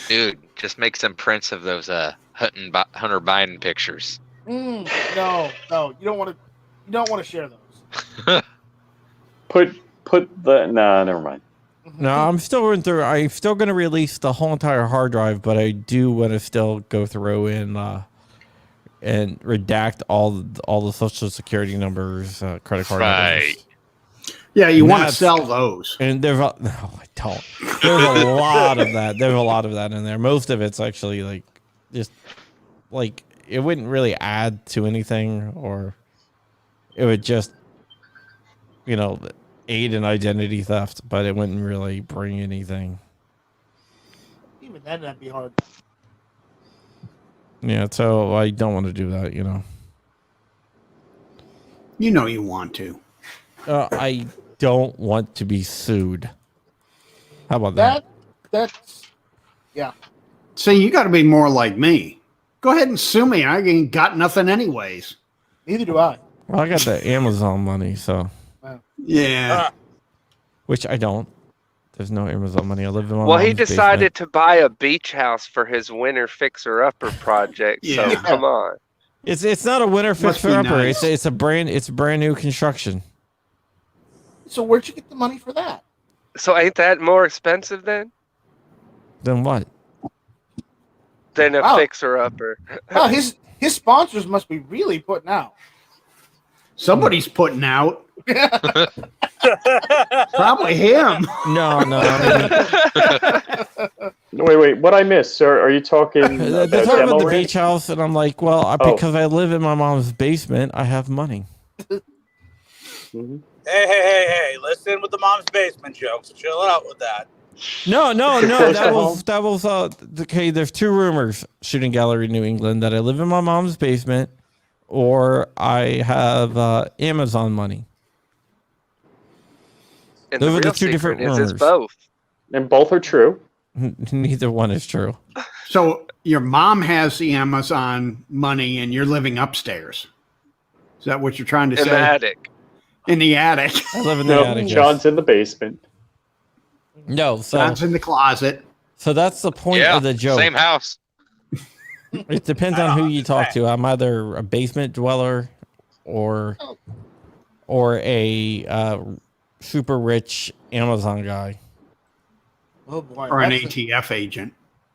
[SPEAKER 7] Dude, just make some prints of those Hunter Biden pictures.
[SPEAKER 3] No, you don't want to. You don't want to share those.
[SPEAKER 4] Put the never mind.
[SPEAKER 2] No, I'm still going through. I'm still going to release the whole entire hard drive, but I do want to still go through and redact all the social security numbers, credit card numbers.
[SPEAKER 5] Yeah, you want to
[SPEAKER 2] That's-
[SPEAKER 5] sell those.
[SPEAKER 2] And no, I don't. There's a lot of that. There's a lot of that in there. Most of it's actually like just like it wouldn't really add to anything, or it would just aid in identity theft, but it wouldn't really bring anything.
[SPEAKER 3] Even then, that'd be hard.
[SPEAKER 2] Yeah, so I don't want to do that.
[SPEAKER 5] You know you want to.
[SPEAKER 2] I don't want to be sued. How about that?
[SPEAKER 3] That's yeah.
[SPEAKER 5] See, you got to be more like me. Go ahead and sue me. I ain't got nothing anyways.
[SPEAKER 3] Neither do I.
[SPEAKER 2] Well, I got the Amazon money, so
[SPEAKER 5] Yeah.
[SPEAKER 2] which I don't. There's no Amazon money. I live in my
[SPEAKER 10] Well, he
[SPEAKER 2] mom's
[SPEAKER 10] decided
[SPEAKER 2] basement.
[SPEAKER 10] to buy a beach house for his winter fixer-upper project. So
[SPEAKER 5] Yeah.
[SPEAKER 10] come on.
[SPEAKER 2] It's not a winter
[SPEAKER 5] Must be
[SPEAKER 2] fixer upper.
[SPEAKER 5] nice.
[SPEAKER 2] It's a brand new construction.
[SPEAKER 3] So where'd you get the money for that?
[SPEAKER 10] So ain't that more expensive then
[SPEAKER 2] Then what?
[SPEAKER 10] than a
[SPEAKER 3] Wow.
[SPEAKER 10] fixer-upper?
[SPEAKER 3] Wow, his sponsors must be really putting out.
[SPEAKER 5] Somebody's putting out. Probably him.
[SPEAKER 2] No.
[SPEAKER 4] Wait, what I missed, sir? Are you talking
[SPEAKER 2] They're
[SPEAKER 4] about
[SPEAKER 2] talking about
[SPEAKER 4] demo
[SPEAKER 2] the
[SPEAKER 4] rant?
[SPEAKER 2] beach house, and I'm like, well, because I live in my mom's basement, I have money.
[SPEAKER 4] Mhm.
[SPEAKER 8] Hey! Listen with the mom's basement jokes. Chill out with that.
[SPEAKER 2] No. That was okay. There's two rumors: Shooting Gallery, New England, that I live in my mom's basement, or I have Amazon money.
[SPEAKER 10] And
[SPEAKER 2] Those are the
[SPEAKER 10] real
[SPEAKER 2] two different
[SPEAKER 10] secret is
[SPEAKER 2] rumors.
[SPEAKER 10] it's both.
[SPEAKER 4] And both are true.
[SPEAKER 2] Neither one is true.
[SPEAKER 5] So your mom has the Amazon money and you're living upstairs. Is that what you're trying to
[SPEAKER 10] In
[SPEAKER 5] say?
[SPEAKER 10] the attic.
[SPEAKER 5] In the attic.
[SPEAKER 2] I live in the
[SPEAKER 4] No,
[SPEAKER 2] attic. yes.
[SPEAKER 4] John's in the basement.
[SPEAKER 2] No, so
[SPEAKER 5] John's in the closet.
[SPEAKER 2] that's the point
[SPEAKER 7] Yeah,
[SPEAKER 2] of the joke.
[SPEAKER 7] same house.
[SPEAKER 2] It depends on who you talk to. I'm either a basement dweller or a super rich Amazon guy.
[SPEAKER 3] Oh boy.
[SPEAKER 5] Or an
[SPEAKER 3] that's
[SPEAKER 5] ATF agent.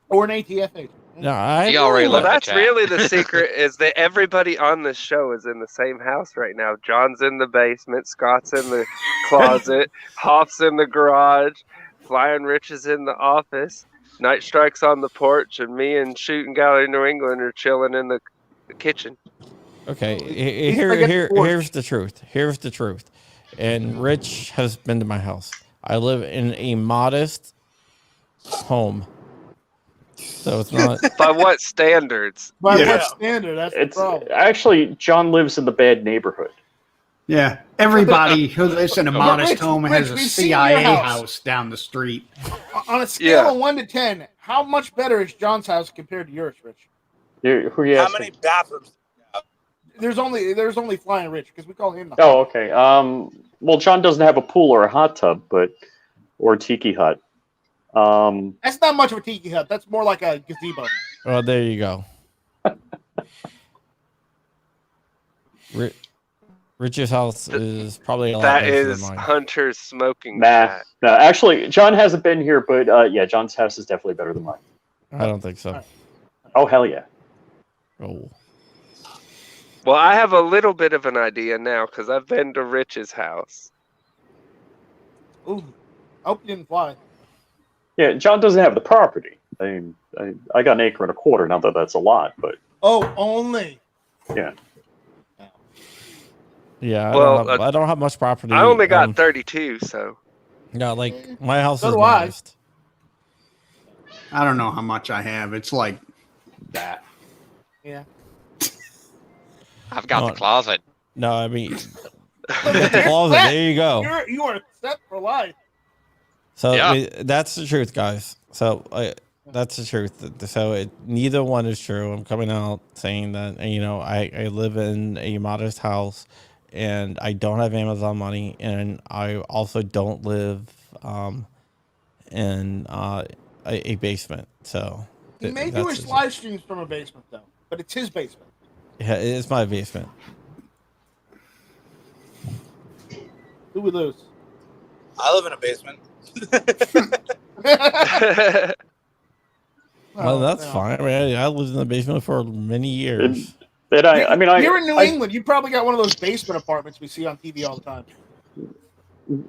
[SPEAKER 3] or an ATF agent.
[SPEAKER 2] No, I
[SPEAKER 7] He already
[SPEAKER 10] Well,
[SPEAKER 7] left the
[SPEAKER 10] that's
[SPEAKER 7] chat.
[SPEAKER 10] really the secret is that everybody on this show is in the same house right now. John's in the basement, Scott's in the closet, Hoff's in the garage, Flying Rich is in the office, Night Strike's on the porch, and me and Shooting Gallery New England are chilling in the kitchen.
[SPEAKER 2] Okay,
[SPEAKER 3] He's gonna get the porch.
[SPEAKER 2] here's the truth. Here's the truth. And Rich has been to my house. I live in a modest home. So it's not.
[SPEAKER 10] By what standards?
[SPEAKER 3] By
[SPEAKER 5] Yeah.
[SPEAKER 3] what standard? That's the
[SPEAKER 4] It's
[SPEAKER 3] problem.
[SPEAKER 4] actually John lives in the bad neighborhood.
[SPEAKER 5] Yeah. Everybody who lives in a modest
[SPEAKER 3] Rich,
[SPEAKER 5] home has a
[SPEAKER 3] we've seen your
[SPEAKER 5] CIA
[SPEAKER 3] house.
[SPEAKER 5] house down the street.
[SPEAKER 3] On a scale
[SPEAKER 10] Yeah.
[SPEAKER 3] of 1 to 10, how much better is John's house compared to yours, Rich?
[SPEAKER 4] Who are you
[SPEAKER 8] How
[SPEAKER 4] asking?
[SPEAKER 8] many bathrooms?
[SPEAKER 3] There's only Flying Rich because we call him the.
[SPEAKER 4] Oh, okay. Well, John doesn't have a pool or a hot tub, or a tiki hut.
[SPEAKER 3] That's not much of a tiki hut. That's more like a gazebo.
[SPEAKER 2] Oh, there you go. Rich's house is probably a lot
[SPEAKER 10] That
[SPEAKER 2] nicer
[SPEAKER 10] is
[SPEAKER 2] than mine.
[SPEAKER 10] Hunter's smoking
[SPEAKER 4] Nah,
[SPEAKER 10] shack.
[SPEAKER 4] no. Actually, John hasn't been here, but yeah, John's house is definitely better than mine.
[SPEAKER 2] I don't think so.
[SPEAKER 4] Oh hell yeah!
[SPEAKER 2] Oh.
[SPEAKER 10] Well, I have a little bit of an idea now because I've been to Rich's house.
[SPEAKER 3] Ooh, I hope you didn't fly.
[SPEAKER 4] Yeah, John doesn't have the property. I mean, I got an acre and a quarter. Not that that's a lot, but
[SPEAKER 3] Oh, only.
[SPEAKER 4] yeah.
[SPEAKER 2] Yeah,
[SPEAKER 10] Well,
[SPEAKER 2] I don't have much property.
[SPEAKER 10] I only got 32, so.
[SPEAKER 2] Yeah, like my house
[SPEAKER 3] So
[SPEAKER 2] is
[SPEAKER 3] do I.
[SPEAKER 2] modest.
[SPEAKER 5] I don't know how much I have. It's like that.
[SPEAKER 3] Yeah.
[SPEAKER 7] I've got
[SPEAKER 2] No.
[SPEAKER 7] the closet.
[SPEAKER 2] No, I mean the closet. There you go.
[SPEAKER 3] You are set for life.
[SPEAKER 2] So
[SPEAKER 7] Yeah.
[SPEAKER 2] that's the truth, guys. So that's the truth. So neither one is true. I'm coming out saying that I live in a modest house, and I don't have Amazon money, and I also don't live in a basement. So
[SPEAKER 3] He may do his live streams from a basement though, but it's his basement.
[SPEAKER 2] Yeah, it is my basement.
[SPEAKER 3] Who would lose?
[SPEAKER 8] I live in a basement.
[SPEAKER 2] Well, that's fine. I mean, I lived in the basement for many years.
[SPEAKER 3] You're in New England. You probably got one of those basement apartments we see on TV all the time.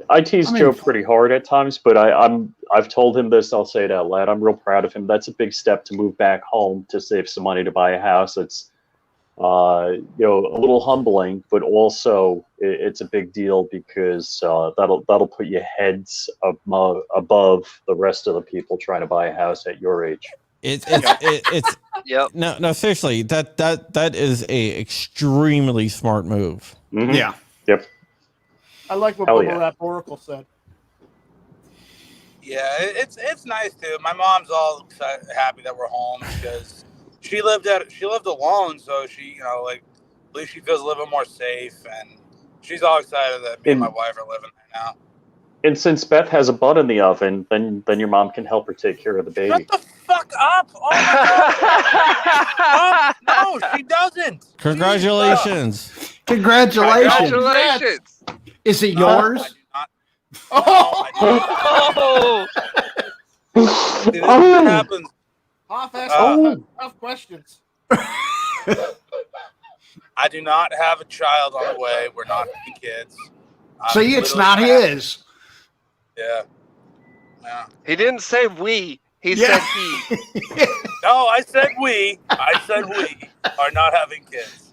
[SPEAKER 4] I tease Joe pretty hard at times, but I've told him this. I'll say it out loud. I'm real proud of him. That's a big step to move back home to save some money to buy a house. It's a little humbling, but also it's a big deal because that'll put you heads above the rest of the people trying to buy a house at your age.
[SPEAKER 2] It's
[SPEAKER 10] Yep.
[SPEAKER 2] No, seriously, that is a extremely smart move.
[SPEAKER 4] Mm-hmm.
[SPEAKER 5] Yeah.
[SPEAKER 4] Yep.
[SPEAKER 3] I like what
[SPEAKER 4] Hell
[SPEAKER 3] Bubble
[SPEAKER 4] yeah.
[SPEAKER 3] Wrap Oracle said.
[SPEAKER 8] Yeah, it's nice too. My mom's all happy that we're home because she lived alone, so she at least she feels a little bit more safe, and she's all excited that me and my wife are living there now.
[SPEAKER 4] And since Beth has a butt in the oven, then your mom can help her take care of the baby.
[SPEAKER 8] Shut the fuck up! Oh my God. No, she doesn't.
[SPEAKER 2] Congratulations.
[SPEAKER 5] Congratulations. Is it yours?
[SPEAKER 8] Oh! See, this happens.
[SPEAKER 3] Tough questions.
[SPEAKER 8] I do not have a child on the way. We're not having kids.
[SPEAKER 5] See, it's not his.
[SPEAKER 8] Yeah.
[SPEAKER 10] He didn't say we. He said he.
[SPEAKER 8] No, I said we. I said we are not having kids.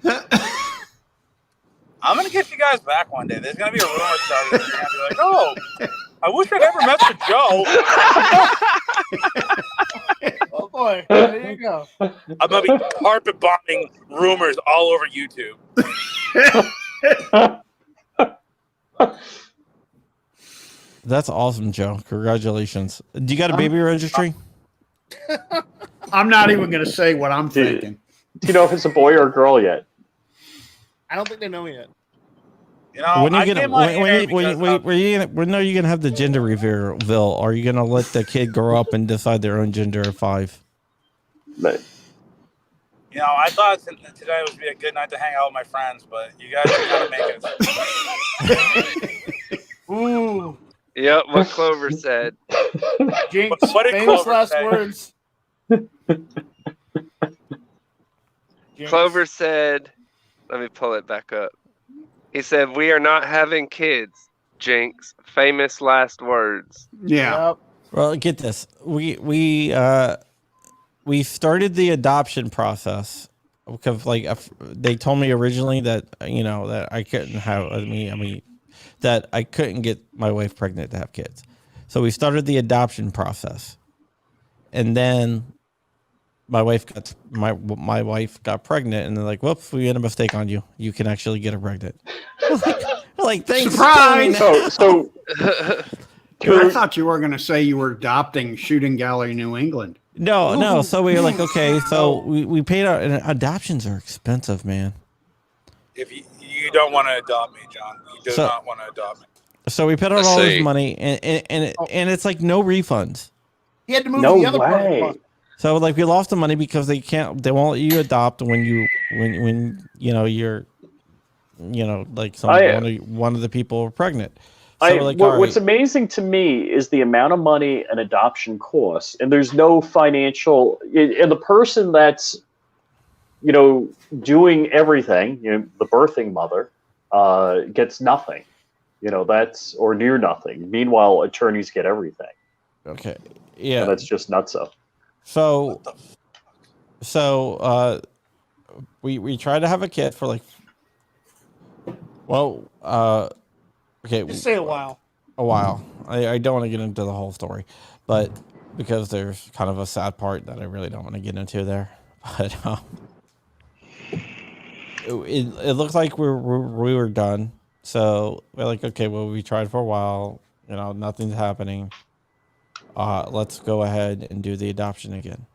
[SPEAKER 8] I'm going to get you guys back one day. There's going to be a rumor started. You're going to be like, oh, I wish I never met the Joe.
[SPEAKER 3] Oh, boy. There you go.
[SPEAKER 8] I'm going to be carpet bombing rumors all over YouTube.
[SPEAKER 2] That's awesome, Joe. Congratulations. Do you got a baby registry?
[SPEAKER 5] I'm not even going to say what I'm thinking.
[SPEAKER 4] Do you know if it's a boy or a girl yet?
[SPEAKER 3] I don't think they know yet.
[SPEAKER 2] When are you gonna have the gender reveal? Are you gonna let the kid grow up and decide their own gender at 5?
[SPEAKER 4] But
[SPEAKER 8] I thought today would be a good night to hang out with my friends, but you guys are kind of making it.
[SPEAKER 3] Ooh.
[SPEAKER 10] Yep, what Clover said.
[SPEAKER 3] Jinx,
[SPEAKER 8] What did
[SPEAKER 3] famous
[SPEAKER 8] Clover
[SPEAKER 3] last
[SPEAKER 8] say?
[SPEAKER 3] words.
[SPEAKER 10] Clover said, let me pull it back up. He said, "We are not having kids." Jinx, famous last words.
[SPEAKER 5] Yeah.
[SPEAKER 3] Yep.
[SPEAKER 2] Well, get this. We started the adoption process because they told me originally that that I couldn't have. That I couldn't get my wife pregnant to have kids. So we started the adoption process, and then my wife got pregnant, and they're like, "Whoops, we made a mistake on you. You can actually get her pregnant." like thanks,
[SPEAKER 5] Surprise!
[SPEAKER 2] Tony.
[SPEAKER 5] I thought you were going to say you were adopting Shooting Gallery New England.
[SPEAKER 2] No. So we were like, okay, so we paid out, and adoptions are expensive, man.
[SPEAKER 8] If you don't want to adopt me, John, you do not want to adopt me.
[SPEAKER 2] So we paid out all this money, and it's like no refunds.
[SPEAKER 3] He had to move to the other part of the month.
[SPEAKER 2] So we lost the money because they won't let you adopt when you're one of the people are pregnant.
[SPEAKER 4] What's amazing to me is the amount of money an adoption costs, and there's no financial. And the person that's, doing everything, the birthing mother, gets nothing. That's or near nothing. Meanwhile, attorneys get everything.
[SPEAKER 2] Okay. Yeah.
[SPEAKER 4] And that's just nutso.
[SPEAKER 2] So we tried to have a kid for okay.
[SPEAKER 3] Just say a while.
[SPEAKER 2] A while. I don't want to get into the whole story, but because there's kind of a sad part that I really don't want to get into there. But it looks like we were done. So we're like, okay, well, we tried for a while. Nothing's happening. Let's go ahead and do the adoption again.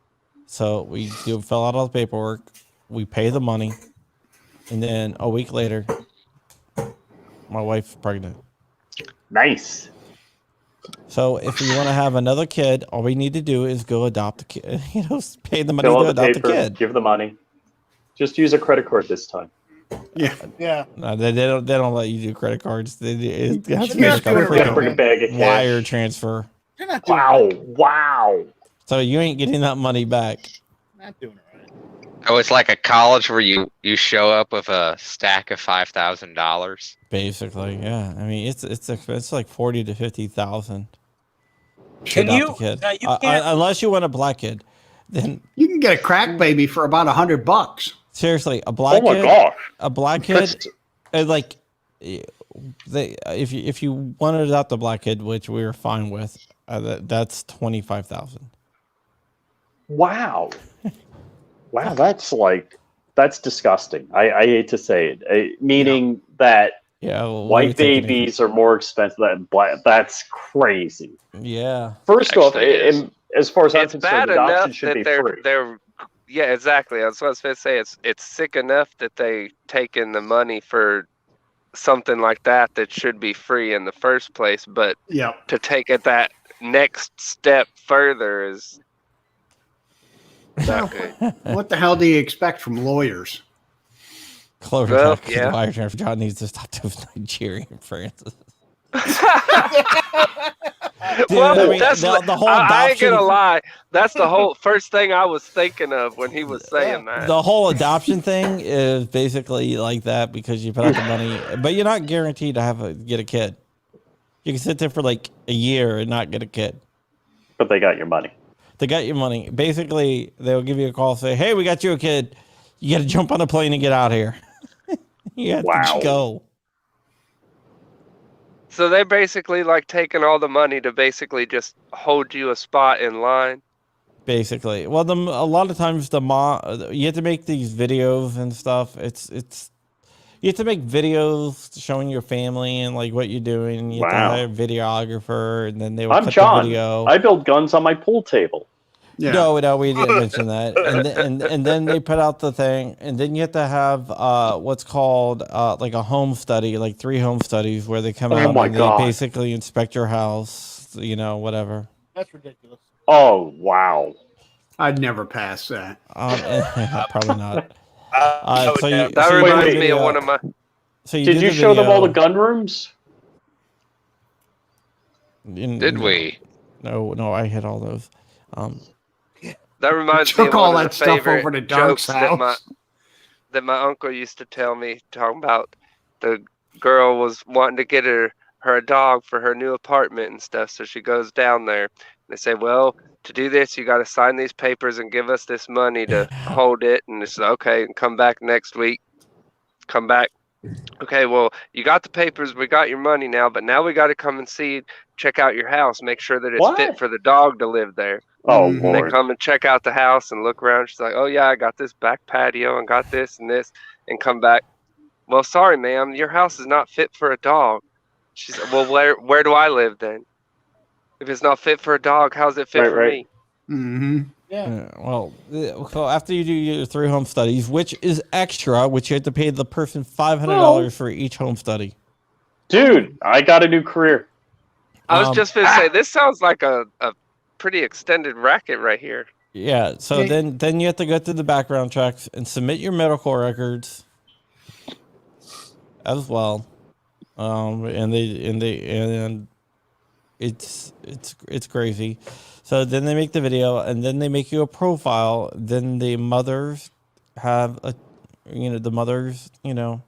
[SPEAKER 2] So we fill out all the paperwork. We pay the money. And then a week later, my wife's pregnant.
[SPEAKER 4] Nice.
[SPEAKER 2] So if we want to have another kid, all we need to do is go adopt a kid. Pay the money
[SPEAKER 4] Fill
[SPEAKER 2] to
[SPEAKER 4] out the
[SPEAKER 2] adopt
[SPEAKER 4] paper,
[SPEAKER 2] a kid.
[SPEAKER 4] give the money. Just use a credit card this time.
[SPEAKER 3] Yeah.
[SPEAKER 2] No, they don't let you do credit cards. It has to be
[SPEAKER 3] You're
[SPEAKER 2] like a
[SPEAKER 3] not doing it
[SPEAKER 4] Bring a bag of cash.
[SPEAKER 2] wire transfer.
[SPEAKER 3] You're not doing it.
[SPEAKER 4] Wow.
[SPEAKER 2] So you ain't getting that money back.
[SPEAKER 3] Not doing it right.
[SPEAKER 7] Oh, it's like a college where you show up with a stack of $5,000.
[SPEAKER 2] Basically, yeah. I mean, it's like 40 to 50,000.
[SPEAKER 8] Can you?
[SPEAKER 2] Kid.
[SPEAKER 8] Now you can't.
[SPEAKER 2] Unless you want a black kid, then
[SPEAKER 5] You can get a crack baby for about $100.
[SPEAKER 2] seriously, a black
[SPEAKER 4] Oh my
[SPEAKER 2] kid.
[SPEAKER 4] gosh.
[SPEAKER 2] A black kid, if you wanted to adopt a black kid, which we were fine with, that's 25,000.
[SPEAKER 4] Wow. Wow, that's disgusting. I hate to say it. Meaning that white babies are more expensive than black. That's crazy.
[SPEAKER 2] Yeah.
[SPEAKER 4] First off, as far as I'm
[SPEAKER 10] It's
[SPEAKER 4] concerned,
[SPEAKER 10] bad
[SPEAKER 4] adoption
[SPEAKER 10] enough
[SPEAKER 4] should
[SPEAKER 10] that
[SPEAKER 4] be free.
[SPEAKER 10] they're yeah, exactly. That's what I was going to say. It's sick enough that they take in the money for something like that should be free in the first place, but to take it that next step further is not good.
[SPEAKER 5] What the hell do you expect from lawyers?
[SPEAKER 2] Clover
[SPEAKER 10] Well,
[SPEAKER 2] Tech,
[SPEAKER 10] yeah.
[SPEAKER 2] the wire transfer. John needs to stop those Nigerian Francis. Dude,
[SPEAKER 10] Well,
[SPEAKER 2] I mean,
[SPEAKER 10] that's
[SPEAKER 2] the whole
[SPEAKER 10] I ain't gonna
[SPEAKER 2] adoption.
[SPEAKER 10] lie. That's the whole first thing I was thinking of when he was saying that.
[SPEAKER 2] The whole adoption thing is basically like that because you put out the money, but you're not guaranteed to get a kid. You can sit there for like a year and not get a kid.
[SPEAKER 4] But they got your money.
[SPEAKER 2] They got your money. Basically, they'll give you a call, say, "Hey, we got you a kid. You got to jump on a plane and get out here." You have to go.
[SPEAKER 10] So they basically like taking all the money to basically just hold you a spot in line.
[SPEAKER 2] Basically, well, a lot of times you have to make these videos and stuff. You have to make videos showing your family and like what you're doing. And you have to hire a videographer, and then they will
[SPEAKER 4] I'm
[SPEAKER 2] cut
[SPEAKER 4] John.
[SPEAKER 2] the video.
[SPEAKER 4] I build guns on my pool table.
[SPEAKER 5] Yeah.
[SPEAKER 2] No, we didn't mention that. And then they put out the thing, and then you have to have what's called like a home study, like 3 home studies where they come out and they basically inspect your house, whatever.
[SPEAKER 3] That's ridiculous.
[SPEAKER 4] Oh, wow.
[SPEAKER 5] I'd never pass that.
[SPEAKER 2] Probably not.
[SPEAKER 10] That reminds me of one of my.
[SPEAKER 2] So
[SPEAKER 4] did you show them all the gun rooms?
[SPEAKER 7] Did we?
[SPEAKER 2] No, I hit all those.
[SPEAKER 10] That reminds me of
[SPEAKER 5] all
[SPEAKER 10] one
[SPEAKER 5] that
[SPEAKER 10] of the
[SPEAKER 5] stuff
[SPEAKER 10] favorite
[SPEAKER 5] over to Doug's
[SPEAKER 10] jokes
[SPEAKER 5] house.
[SPEAKER 10] that my uncle used to tell me, talking about the girl was wanting to get her a dog for her new apartment and stuff. So she goes down there. They say, well, to do this, you got to sign these papers and give us this money to hold it. And it's okay, and come back next week. Come back. Okay, well, you got the papers. We got your money now, but now we got to come and check out your house, make sure that it's fit for the dog to live there.
[SPEAKER 4] Oh,
[SPEAKER 10] And they come and check out the house and look around. She's like, oh, yeah, I got this back patio and got this and this, and come back. Well, sorry, ma'am, your house is not fit for a dog. She said, well, where do I live then? If it's not fit for a dog, how's it fit for me?
[SPEAKER 5] Mm-hmm.
[SPEAKER 3] Yeah.
[SPEAKER 2] Well, so after you do your 3 home studies, which is extra, which you have to pay the person $500 for each home study.
[SPEAKER 4] Dude, I got a new career.
[SPEAKER 10] I was just going to say, this sounds like a pretty extended racket right here.
[SPEAKER 2] Yeah, so then you have to go through the background checks and submit your medical records as well. and it's crazy. So then they make the video, and then they make you a profile. Then the mothers have the mothers, or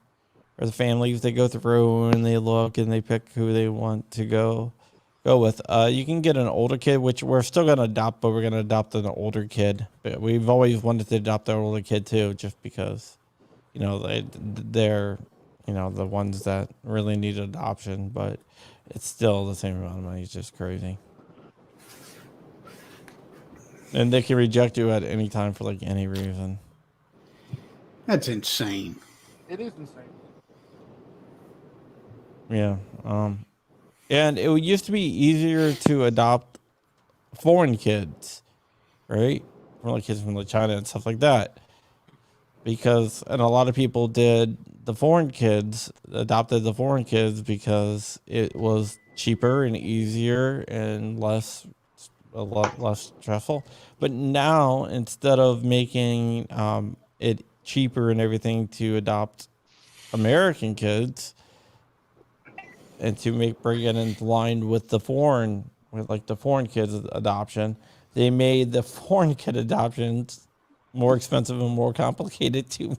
[SPEAKER 2] the families, they go through and they look and they pick who they want to go with. You can get an older kid, which we're still gonna adopt, but we're gonna adopt an older kid. But we've always wanted to adopt an older kid too, just because, they're, the ones that really need adoption. But it's still the same amount of money. It's just crazy. And they can reject you at any time for like any reason.
[SPEAKER 5] That's insane.
[SPEAKER 3] It is insane.
[SPEAKER 2] Yeah. And it used to be easier to adopt foreign kids, right? From like kids from like China and stuff like that. And a lot of people adopted the foreign kids because it was cheaper and easier and a lot less stressful. But now, instead of making it cheaper and everything to adopt American kids and to bring it in line with the foreign kids adoption, they made the foreign kid adoptions more expensive and more complicated too.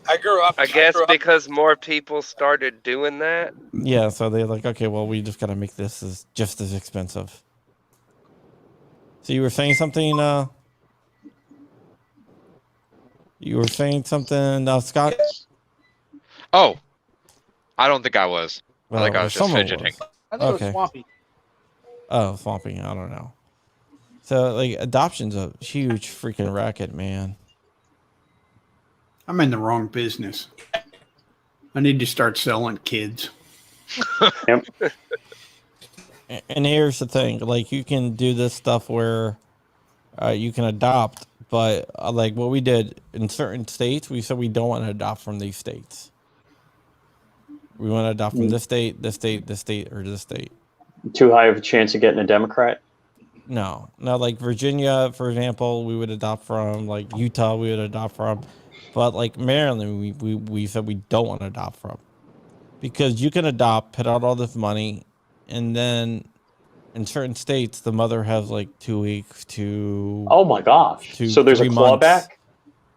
[SPEAKER 8] I grew up.
[SPEAKER 10] I guess because more people started doing that.
[SPEAKER 2] Yeah, so they're like, okay, well, we just got to make this just as expensive. So you were saying something, Scott?
[SPEAKER 7] Oh, I don't think I was. I think I was just
[SPEAKER 2] someone
[SPEAKER 7] fidgeting.
[SPEAKER 3] I think it was Swampy.
[SPEAKER 2] Oh, Swampy. I don't know. So, like, adoption's a huge freaking racket, man.
[SPEAKER 5] I'm in the wrong business. I need to start selling kids.
[SPEAKER 4] Yep.
[SPEAKER 2] And here's the thing. Like, you can do this stuff where you can adopt, but like what we did in certain states, we said we don't want to adopt from these states. We want to adopt from this state, this state, this state, or this state.
[SPEAKER 4] Too high of a chance of getting a Democrat?
[SPEAKER 2] No, like Virginia, for example, we would adopt from. Like Utah, we would adopt from. But like Maryland, we said we don't want to adopt from. Because you can adopt, put out all this money, and then in certain states, the mother has like 2 weeks to.
[SPEAKER 4] Oh my gosh! So there's a clawback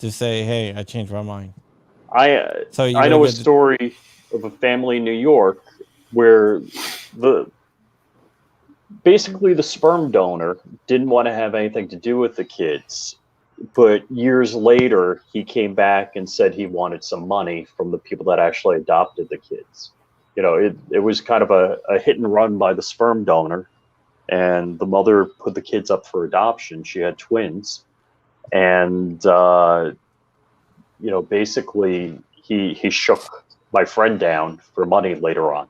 [SPEAKER 2] to say, "Hey, I changed my mind."
[SPEAKER 4] I know a story of a family in New York where basically the sperm donor didn't want to have anything to do with the kids, but years later he came back and said he wanted some money from the people that actually adopted the kids. It was kind of a hit and run by the sperm donor, and the mother put the kids up for adoption. She had twins, and basically he shook my friend down for money later on.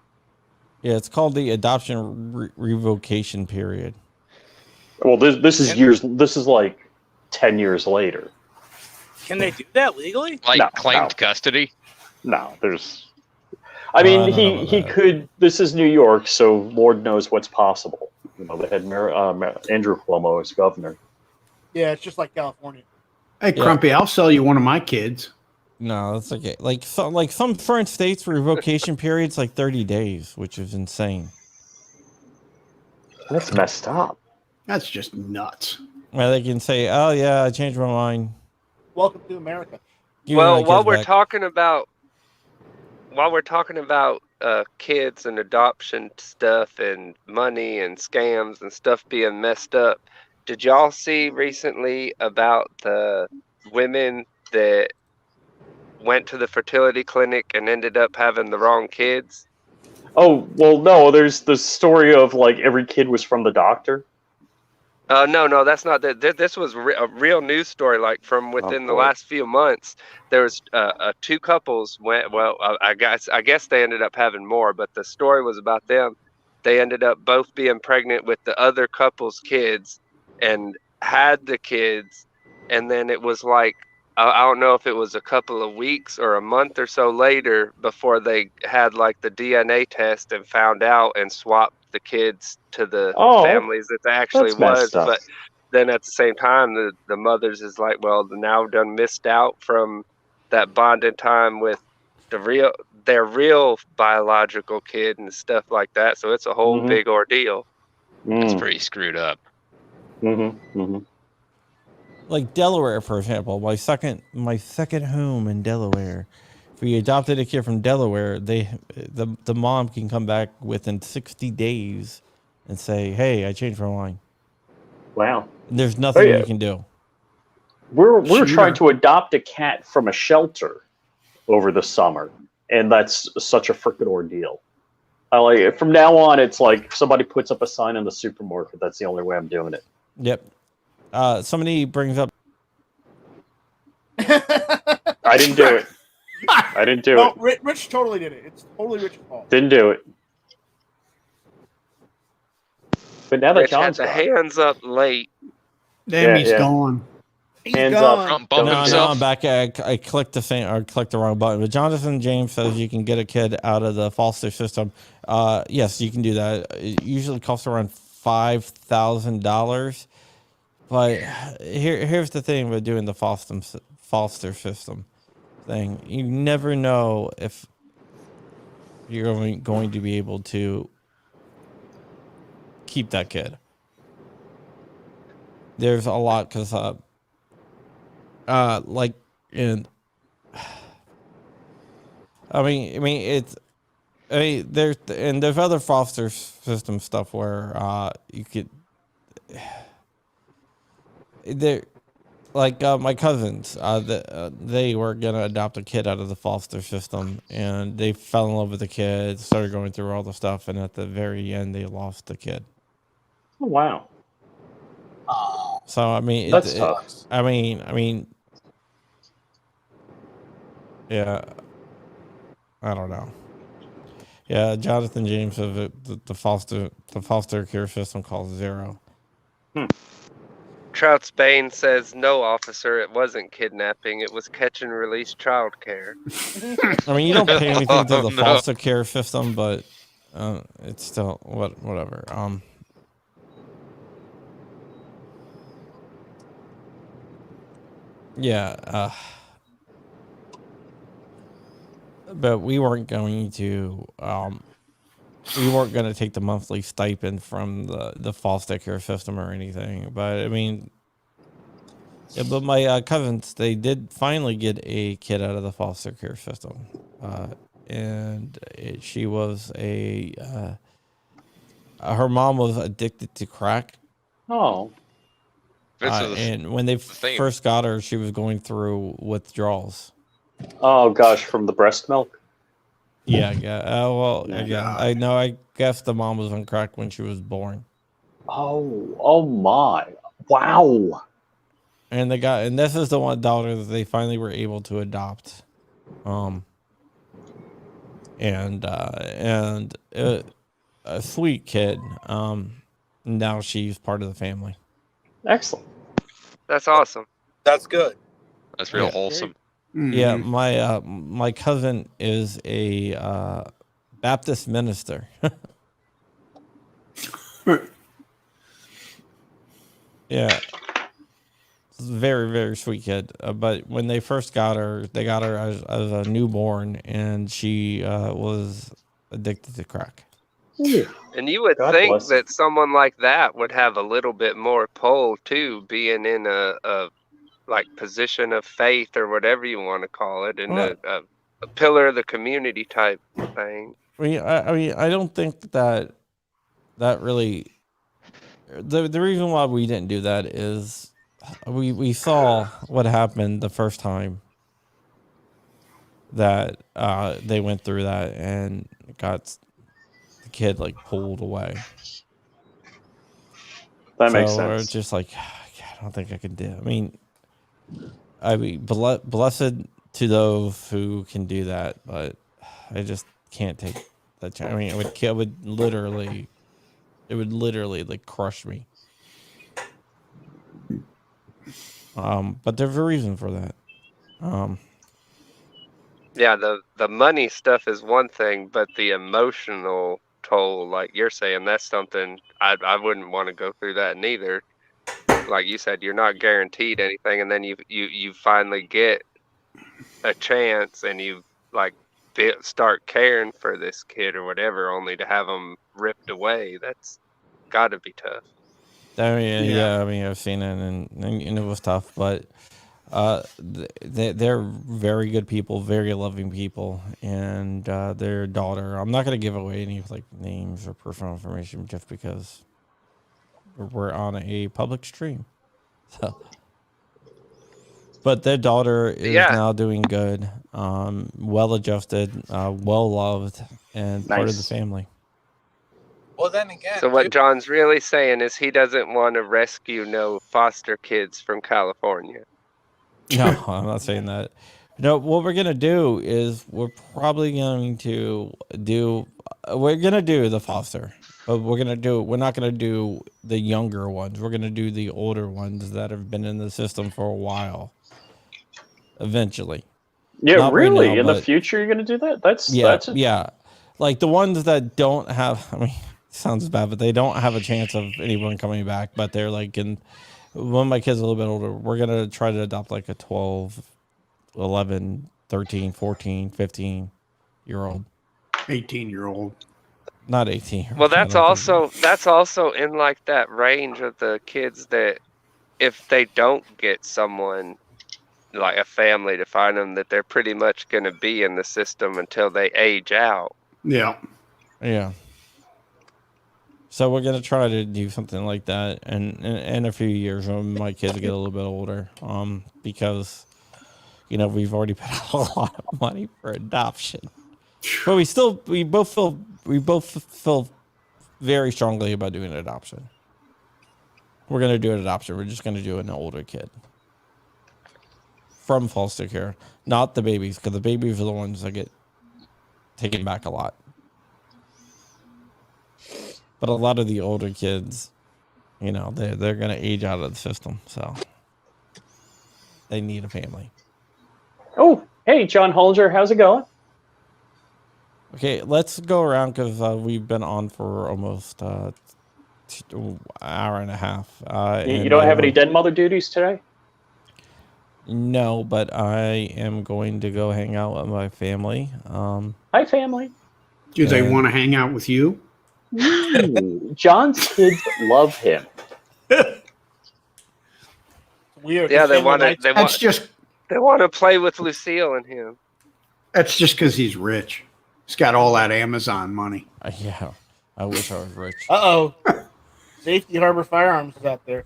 [SPEAKER 2] Yeah, it's called the adoption revocation period.
[SPEAKER 4] Well, this is years. This is like 10 years later.
[SPEAKER 8] Can they do that legally?
[SPEAKER 7] Like claimed custody?
[SPEAKER 4] No, there's. I mean, he could. This is New York, so Lord knows what's possible. They had Andrew Cuomo as governor.
[SPEAKER 3] Yeah, it's just like California.
[SPEAKER 5] Hey, Crumpy, I'll sell you one of my kids.
[SPEAKER 2] No, that's okay. Like some foreign states, revocation period's like 30 days, which is insane.
[SPEAKER 4] That's messed up.
[SPEAKER 5] That's just nuts.
[SPEAKER 2] Well, they can say, "Oh yeah, I changed my mind."
[SPEAKER 3] Welcome to America.
[SPEAKER 10] While we're talking about kids and adoption stuff and money and scams and stuff being messed up, did y'all see recently about the women that went to the fertility clinic and ended up having the wrong kids?
[SPEAKER 4] Oh, well, no, there's the story of like every kid was from the doctor.
[SPEAKER 10] No, that's not that. This was a real news story. Like from within the last few months, there was two couples went. Well, I guess they ended up having more, but the story was about them. They ended up both being pregnant with the other couple's kids and had the kids, and then it was like I don't know if it was a couple of weeks or a month or so later before they had like the DNA test and found out and swapped the kids to the families that they actually was. But then at the same time, the mothers is like, well, now done missed out from that bonding time with their real biological kid and stuff like that. So it's a whole
[SPEAKER 4] Mhm.
[SPEAKER 10] big ordeal.
[SPEAKER 7] That's
[SPEAKER 4] Mm.
[SPEAKER 7] pretty screwed up.
[SPEAKER 2] Like Delaware, for example, my second home in Delaware. If we adopted a kid from Delaware, the mom can come back within 60 days and say, "Hey, I changed my mind."
[SPEAKER 4] Wow.
[SPEAKER 2] And there's nothing
[SPEAKER 4] yeah.
[SPEAKER 2] you can do.
[SPEAKER 4] We're
[SPEAKER 5] Shoot
[SPEAKER 4] trying
[SPEAKER 5] her.
[SPEAKER 4] to adopt a cat from a shelter over the summer, and that's such a freaking ordeal. I like it. From now on, it's like somebody puts up a sign in the supermarket. That's the only way I'm doing it.
[SPEAKER 2] Yep. Somebody brings up.
[SPEAKER 4] I didn't do it. I didn't do
[SPEAKER 3] No,
[SPEAKER 4] it.
[SPEAKER 3] Rich totally did it. It's totally Rich's fault.
[SPEAKER 4] Didn't do it. But now that
[SPEAKER 10] Rich had
[SPEAKER 4] John's
[SPEAKER 10] the
[SPEAKER 4] gone,
[SPEAKER 10] hands up late.
[SPEAKER 5] Damn,
[SPEAKER 4] Yeah,
[SPEAKER 5] he's
[SPEAKER 4] yeah.
[SPEAKER 5] gone.
[SPEAKER 3] He's
[SPEAKER 4] hands
[SPEAKER 3] gone.
[SPEAKER 4] up.
[SPEAKER 7] Trump bumped
[SPEAKER 2] No,
[SPEAKER 7] himself.
[SPEAKER 2] I'm back. I clicked the same or clicked the wrong button. But Jonathan James says you can get a kid out of the foster system. Yes, you can do that. It usually costs around $5,000. But here's the thing with doing the foster system thing. You never know if you're going to be able to keep that kid. There's a lot because like in there's other foster system stuff where you could there like my cousins they were gonna adopt a kid out of the foster system, and they fell in love with the kid, started going through all the stuff, and at the very end they lost the kid.
[SPEAKER 4] Oh, wow.
[SPEAKER 2] So I mean
[SPEAKER 4] That's tough.
[SPEAKER 2] I mean yeah, I don't know. Yeah, Jonathan James says the foster care system calls zero.
[SPEAKER 10] Trout Spain says, "No, officer, it wasn't kidnapping. It was catch and release child care."
[SPEAKER 2] I mean, you don't pay anything to
[SPEAKER 7] Oh,
[SPEAKER 2] the
[SPEAKER 7] no.
[SPEAKER 2] foster care system, but it's still whatever. Yeah. But we weren't going to take the monthly stipend from the foster care system or anything. But I mean, yeah, but my cousins, they did finally get a kid out of the foster care system, and she was her mom was addicted to crack.
[SPEAKER 4] Oh.
[SPEAKER 2] And when they first got her, she was going through withdrawals.
[SPEAKER 4] Oh gosh, from the breast milk.
[SPEAKER 2] Yeah. Yeah. I know. I guess the mom was on crack when she was born.
[SPEAKER 4] Oh my! Wow.
[SPEAKER 2] And this is the one daughter that they finally were able to adopt. And a sweet kid. Now she's part of the family.
[SPEAKER 4] Excellent.
[SPEAKER 10] That's awesome.
[SPEAKER 8] That's good.
[SPEAKER 7] That's real wholesome.
[SPEAKER 2] Yeah, my cousin is a Baptist minister. Yeah, very, very sweet kid. But when they first got her, they got her as a newborn, and she was addicted to crack.
[SPEAKER 10] And you would
[SPEAKER 4] God
[SPEAKER 10] think
[SPEAKER 4] bless
[SPEAKER 10] that someone like that would have a little bit more pull too, being in a like position of faith or whatever you want to call it, and
[SPEAKER 2] Well,
[SPEAKER 10] a pillar of the community type thing.
[SPEAKER 2] I don't think that really. The reason why we didn't do that is we saw what happened the first time that they went through that and got the kid like pulled away.
[SPEAKER 4] That makes
[SPEAKER 2] So
[SPEAKER 4] sense.
[SPEAKER 2] it's just like I don't think I can do. I mean, blessed to those who can do that, but I just can't take that chance. I mean, it would literally like crush me. But there's a reason for that.
[SPEAKER 10] Yeah, the money stuff is one thing, but the emotional toll, like you're saying, that's something I wouldn't want to go through that neither. Like you said, you're not guaranteed anything, and then you finally get a chance, and you like start caring for this kid or whatever, only to have him ripped away. That's got to be tough.
[SPEAKER 2] I mean,
[SPEAKER 5] Yeah.
[SPEAKER 2] I mean, I've seen it, and it was tough, but they're very good people, very loving people, and their daughter. I'm not going to give away any like names or personal information just because we're on a public stream. So, but their daughter is
[SPEAKER 10] Yeah.
[SPEAKER 2] now doing good, well adjusted, well loved, and part of the
[SPEAKER 4] Nice.
[SPEAKER 2] family.
[SPEAKER 8] Well, then again,
[SPEAKER 10] So what John's really saying is he doesn't want to rescue no foster kids from California.
[SPEAKER 2] No, I'm not saying that. No, what we're gonna do is we're probably going to do. We're gonna do the foster, but we're not gonna do the younger ones. We're gonna do the older ones that have been in the system for a while. Eventually,
[SPEAKER 4] Yeah,
[SPEAKER 2] not right
[SPEAKER 4] really?
[SPEAKER 2] now,
[SPEAKER 4] In the
[SPEAKER 2] but
[SPEAKER 4] future, you're gonna do that? That's
[SPEAKER 2] yeah, like the ones that don't have. I mean, it sounds bad, but they don't have a chance of anyone coming back. But they're like in. When my kid's a little bit older, we're gonna try to adopt like a 12, 11, 13, 14, 15-year-old.
[SPEAKER 5] 18-year-old.
[SPEAKER 2] Not 18.
[SPEAKER 10] Well, that's also in like that range of the kids that if they don't get someone like a family to find them, that they're pretty much going to be in the system until they age out.
[SPEAKER 5] Yeah.
[SPEAKER 2] Yeah. So we're gonna try to do something like that, and in a few years when my kids get a little bit older, because we've already put out a lot of money for adoption, but we both feel very strongly about doing an adoption. We're gonna do an adoption. We're just gonna do an older kid from foster care, not the babies, because the babies are the ones that get taken back a lot. But a lot of the older kids, they're going to age out of the system. So they need a family.
[SPEAKER 4] Oh, hey, John Hollinger, how's it going?
[SPEAKER 2] Okay, let's go around because we've been on for almost an hour and a half.
[SPEAKER 4] You don't have any dead mother duties today?
[SPEAKER 2] No, but I am going to go hang out with my family.
[SPEAKER 4] Hi, family.
[SPEAKER 5] Do they want to hang out with you?
[SPEAKER 4] John's kids love him.
[SPEAKER 3] Weird.
[SPEAKER 10] Yeah, they want to play with Lucille and him.
[SPEAKER 5] That's just because he's rich. He's got all that Amazon money.
[SPEAKER 2] Yeah, I wish I was rich.
[SPEAKER 3] Uh-oh. Safety Harbor Firearms is out there.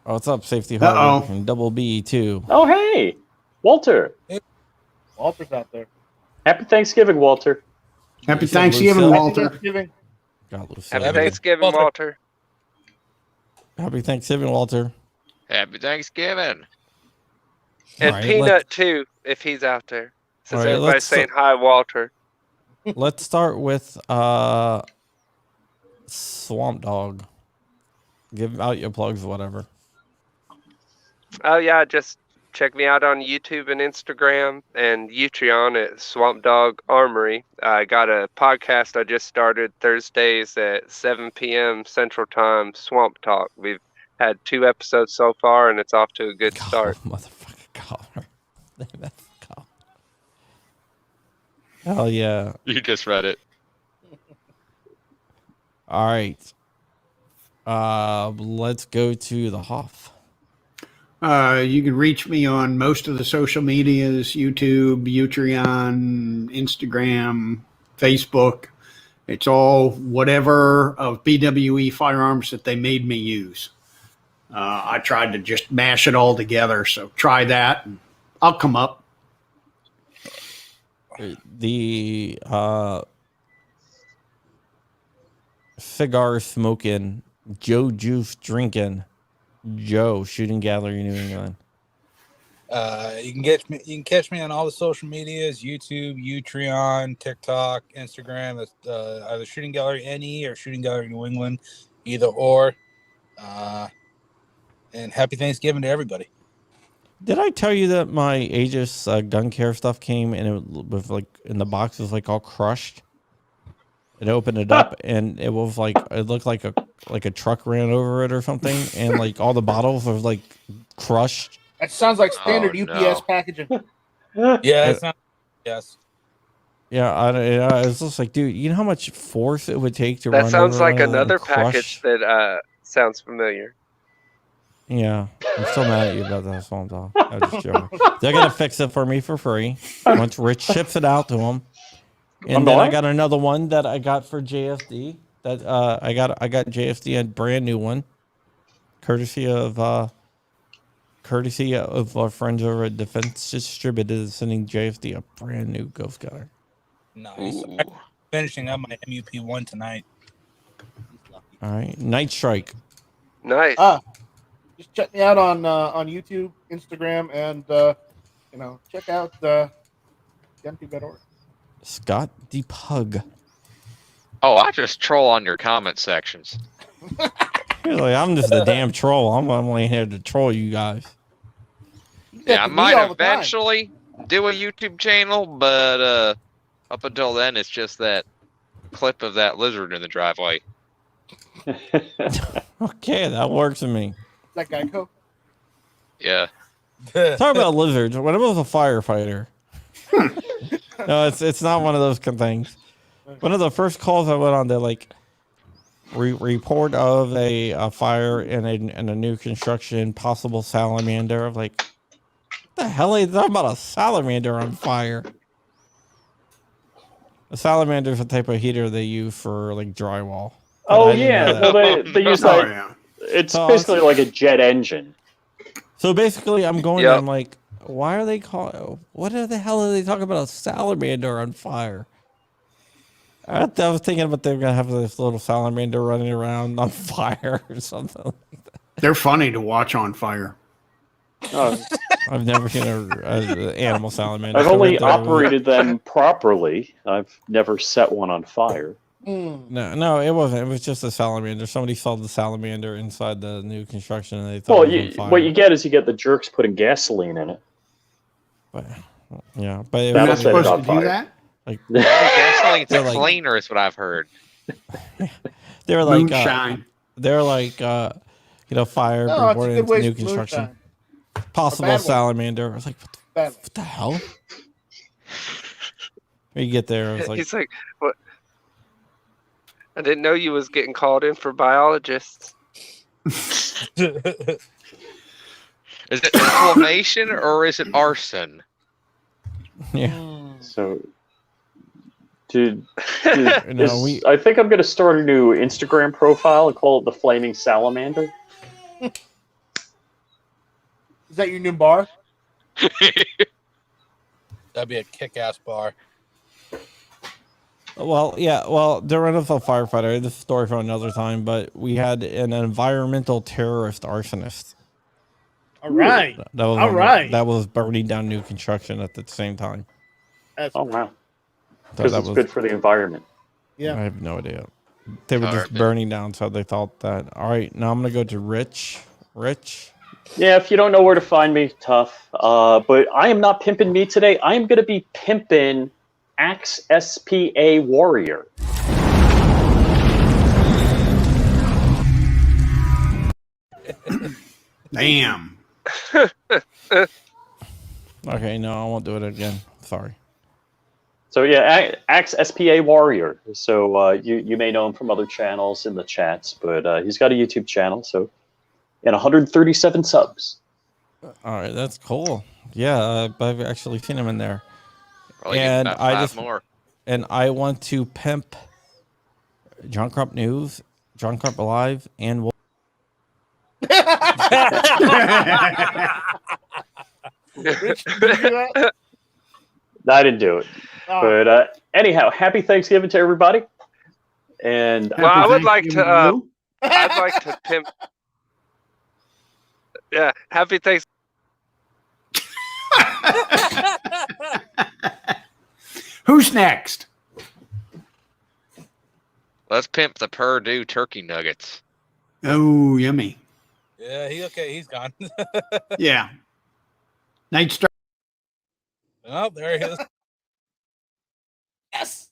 [SPEAKER 2] Oh, what's up, Safety Harbor? And Double B, too.
[SPEAKER 4] Oh, hey, Walter.
[SPEAKER 3] Walter's out there.
[SPEAKER 4] Happy Thanksgiving, Walter.
[SPEAKER 5] Happy Thanksgiving, Walter.
[SPEAKER 10] Happy Thanksgiving, Walter.
[SPEAKER 2] Happy Thanksgiving, Walter.
[SPEAKER 7] Happy Thanksgiving.
[SPEAKER 10] And
[SPEAKER 2] All right,
[SPEAKER 10] Peanut, too, if he's out there. Since
[SPEAKER 2] All right,
[SPEAKER 10] everybody's saying hi, Walter.
[SPEAKER 2] Let's start with Swamp Dog. Give out your plugs, whatever.
[SPEAKER 10] Oh, yeah, just check me out on YouTube and Instagram and Utreon at Swamp Dog Armory. I got a podcast I just started Thursdays at 7 p.m. Central Time, Swamp Talk. We've had 2 episodes so far, and it's off to a good start.
[SPEAKER 2] Motherfucker, caller. Hell yeah.
[SPEAKER 7] You just read it.
[SPEAKER 2] All right. Let's go to the Hoff.
[SPEAKER 5] You can reach me on most of the social medias, YouTube, Utreon, Instagram, Facebook. It's all whatever of BWE firearms that they made me use. I tried to just mash it all together, so try that. And I'll come up.
[SPEAKER 2] The cigar smoking, Joe Juice drinking, Joe Shooting Gallery, New England.
[SPEAKER 8] You can catch me on all the social medias: YouTube, Utreon, TikTok, Instagram. That's either Shooting Gallery NE or Shooting Gallery New England, either or. And happy Thanksgiving to everybody.
[SPEAKER 2] Did I tell you that my Aegis gun care stuff came and it was like in the box was like all crushed? It opened it up and it was like it looked like a truck ran over it or something, and like all the bottles were like crushed.
[SPEAKER 3] That sounds like standard UPS packaging.
[SPEAKER 8] Yeah, it's not. Yes.
[SPEAKER 2] It's just like, dude, you know how much force it would take to
[SPEAKER 10] That
[SPEAKER 2] run
[SPEAKER 10] sounds
[SPEAKER 2] over
[SPEAKER 10] like
[SPEAKER 2] one of them and
[SPEAKER 10] another package
[SPEAKER 2] crush?
[SPEAKER 10] that sounds familiar.
[SPEAKER 2] Yeah, I'm still mad at you about that phone call. I was just joking. They're gonna fix it for me for free once Rich ships it out to them. And then I got another one that I got for JFD. That I got JFD a brand new one, courtesy of our friends over at Defense Distributors, sending JFD a brand new Ghost Gunner.
[SPEAKER 8] Nice. I'm finishing up my MUP1 tonight.
[SPEAKER 2] All right, Night Strike.
[SPEAKER 10] Nice.
[SPEAKER 3] Just check me out on YouTube, Instagram, and check out GunTube.org.
[SPEAKER 2] Scott the Pug.
[SPEAKER 7] Oh, I just troll on your comment sections.
[SPEAKER 2] Really, I'm just a damn troll. I'm only here to troll you guys.
[SPEAKER 7] Yeah, I might eventually do a YouTube channel, but up until then, it's just that clip of that lizard in the driveway.
[SPEAKER 2] Okay, that works for me.
[SPEAKER 3] Is that Geico?
[SPEAKER 7] Yeah.
[SPEAKER 2] Talk about lizards. When I was a firefighter. No, it's not one of those kind of things. One of the first calls I went on to like report of a fire in a new construction, possible salamander. Of like, what the hell are you talking about a salamander on fire? A salamander is a type of heater they use for like drywall.
[SPEAKER 4] Oh yeah, well they use that. Yeah. It's basically like a jet engine.
[SPEAKER 2] So basically, I'm going there, I'm like, why are they calling? What the hell are they talking about a salamander on fire? I was thinking about they're gonna have this little salamander running around on fire or something like that.
[SPEAKER 5] They're funny to watch on fire.
[SPEAKER 2] I've never seen an animal salamander.
[SPEAKER 4] I've only operated them properly. I've never set one on fire.
[SPEAKER 2] No, it wasn't. It was just a salamander. Somebody saw the salamander inside the new construction, and they thought it was on fire.
[SPEAKER 4] What you get is you get the jerks putting gasoline in it.
[SPEAKER 2] But yeah, but it
[SPEAKER 4] that'll
[SPEAKER 2] was
[SPEAKER 4] set it on
[SPEAKER 5] do
[SPEAKER 4] fire.
[SPEAKER 5] that?
[SPEAKER 2] Like
[SPEAKER 7] Gasoline's a cleaner, is what I've heard.
[SPEAKER 2] They're like
[SPEAKER 5] moonshine.
[SPEAKER 2] They're like fire reported new construction. Possible salamander. I was like, what the hell? When you get there, I was like,
[SPEAKER 10] he's like, what? I didn't know you was getting called in for biologists.
[SPEAKER 7] Is it inflammation or is it arson?
[SPEAKER 2] Yeah.
[SPEAKER 4] So, I think I'm going to start a new Instagram profile and call it the Flaming Salamander.
[SPEAKER 3] Is that your new bar?
[SPEAKER 8] That'd be a kick-ass bar.
[SPEAKER 2] Well, yeah. Well, during a firefighter, this is a story for another time, but we had an environmental terrorist arsonist.
[SPEAKER 3] All right.
[SPEAKER 2] That was burning down new construction at the same time.
[SPEAKER 4] Oh, wow. Because it's good for the environment.
[SPEAKER 3] Yeah.
[SPEAKER 2] I have no idea. They were just burning down, so they thought that. All right, now I'm going to go to Rich. Rich?
[SPEAKER 4] Yeah, if you don't know where to find me, tough. But I am not pimping me today. I am going to be pimping Axe SPA Warrior.
[SPEAKER 5] Damn.
[SPEAKER 2] Okay, no, I won't do it again. Sorry.
[SPEAKER 4] So yeah, Axe SPA Warrior. So you may know him from other channels in the chats, but he's got a YouTube channel. So and 137 subs.
[SPEAKER 2] All right, that's cool. Yeah, I've actually seen him in there.
[SPEAKER 7] Probably
[SPEAKER 2] and
[SPEAKER 7] about
[SPEAKER 2] I
[SPEAKER 7] 5
[SPEAKER 2] just
[SPEAKER 7] more.
[SPEAKER 2] And I want to pimp John Crump News, John Crump Live, and
[SPEAKER 3] Rich, did you do that?
[SPEAKER 4] I didn't do it.
[SPEAKER 3] Oh.
[SPEAKER 4] But anyhow, happy Thanksgiving to everybody. And
[SPEAKER 10] well, I would like to. I'd like to pimp. Yeah, happy Thanksgiving.
[SPEAKER 5] Who's next?
[SPEAKER 7] Let's pimp the Purdue turkey nuggets.
[SPEAKER 5] Oh, yummy.
[SPEAKER 8] Yeah, he's gone.
[SPEAKER 5] Yeah. Night Strike.
[SPEAKER 8] Oh, there he is.
[SPEAKER 3] Yes.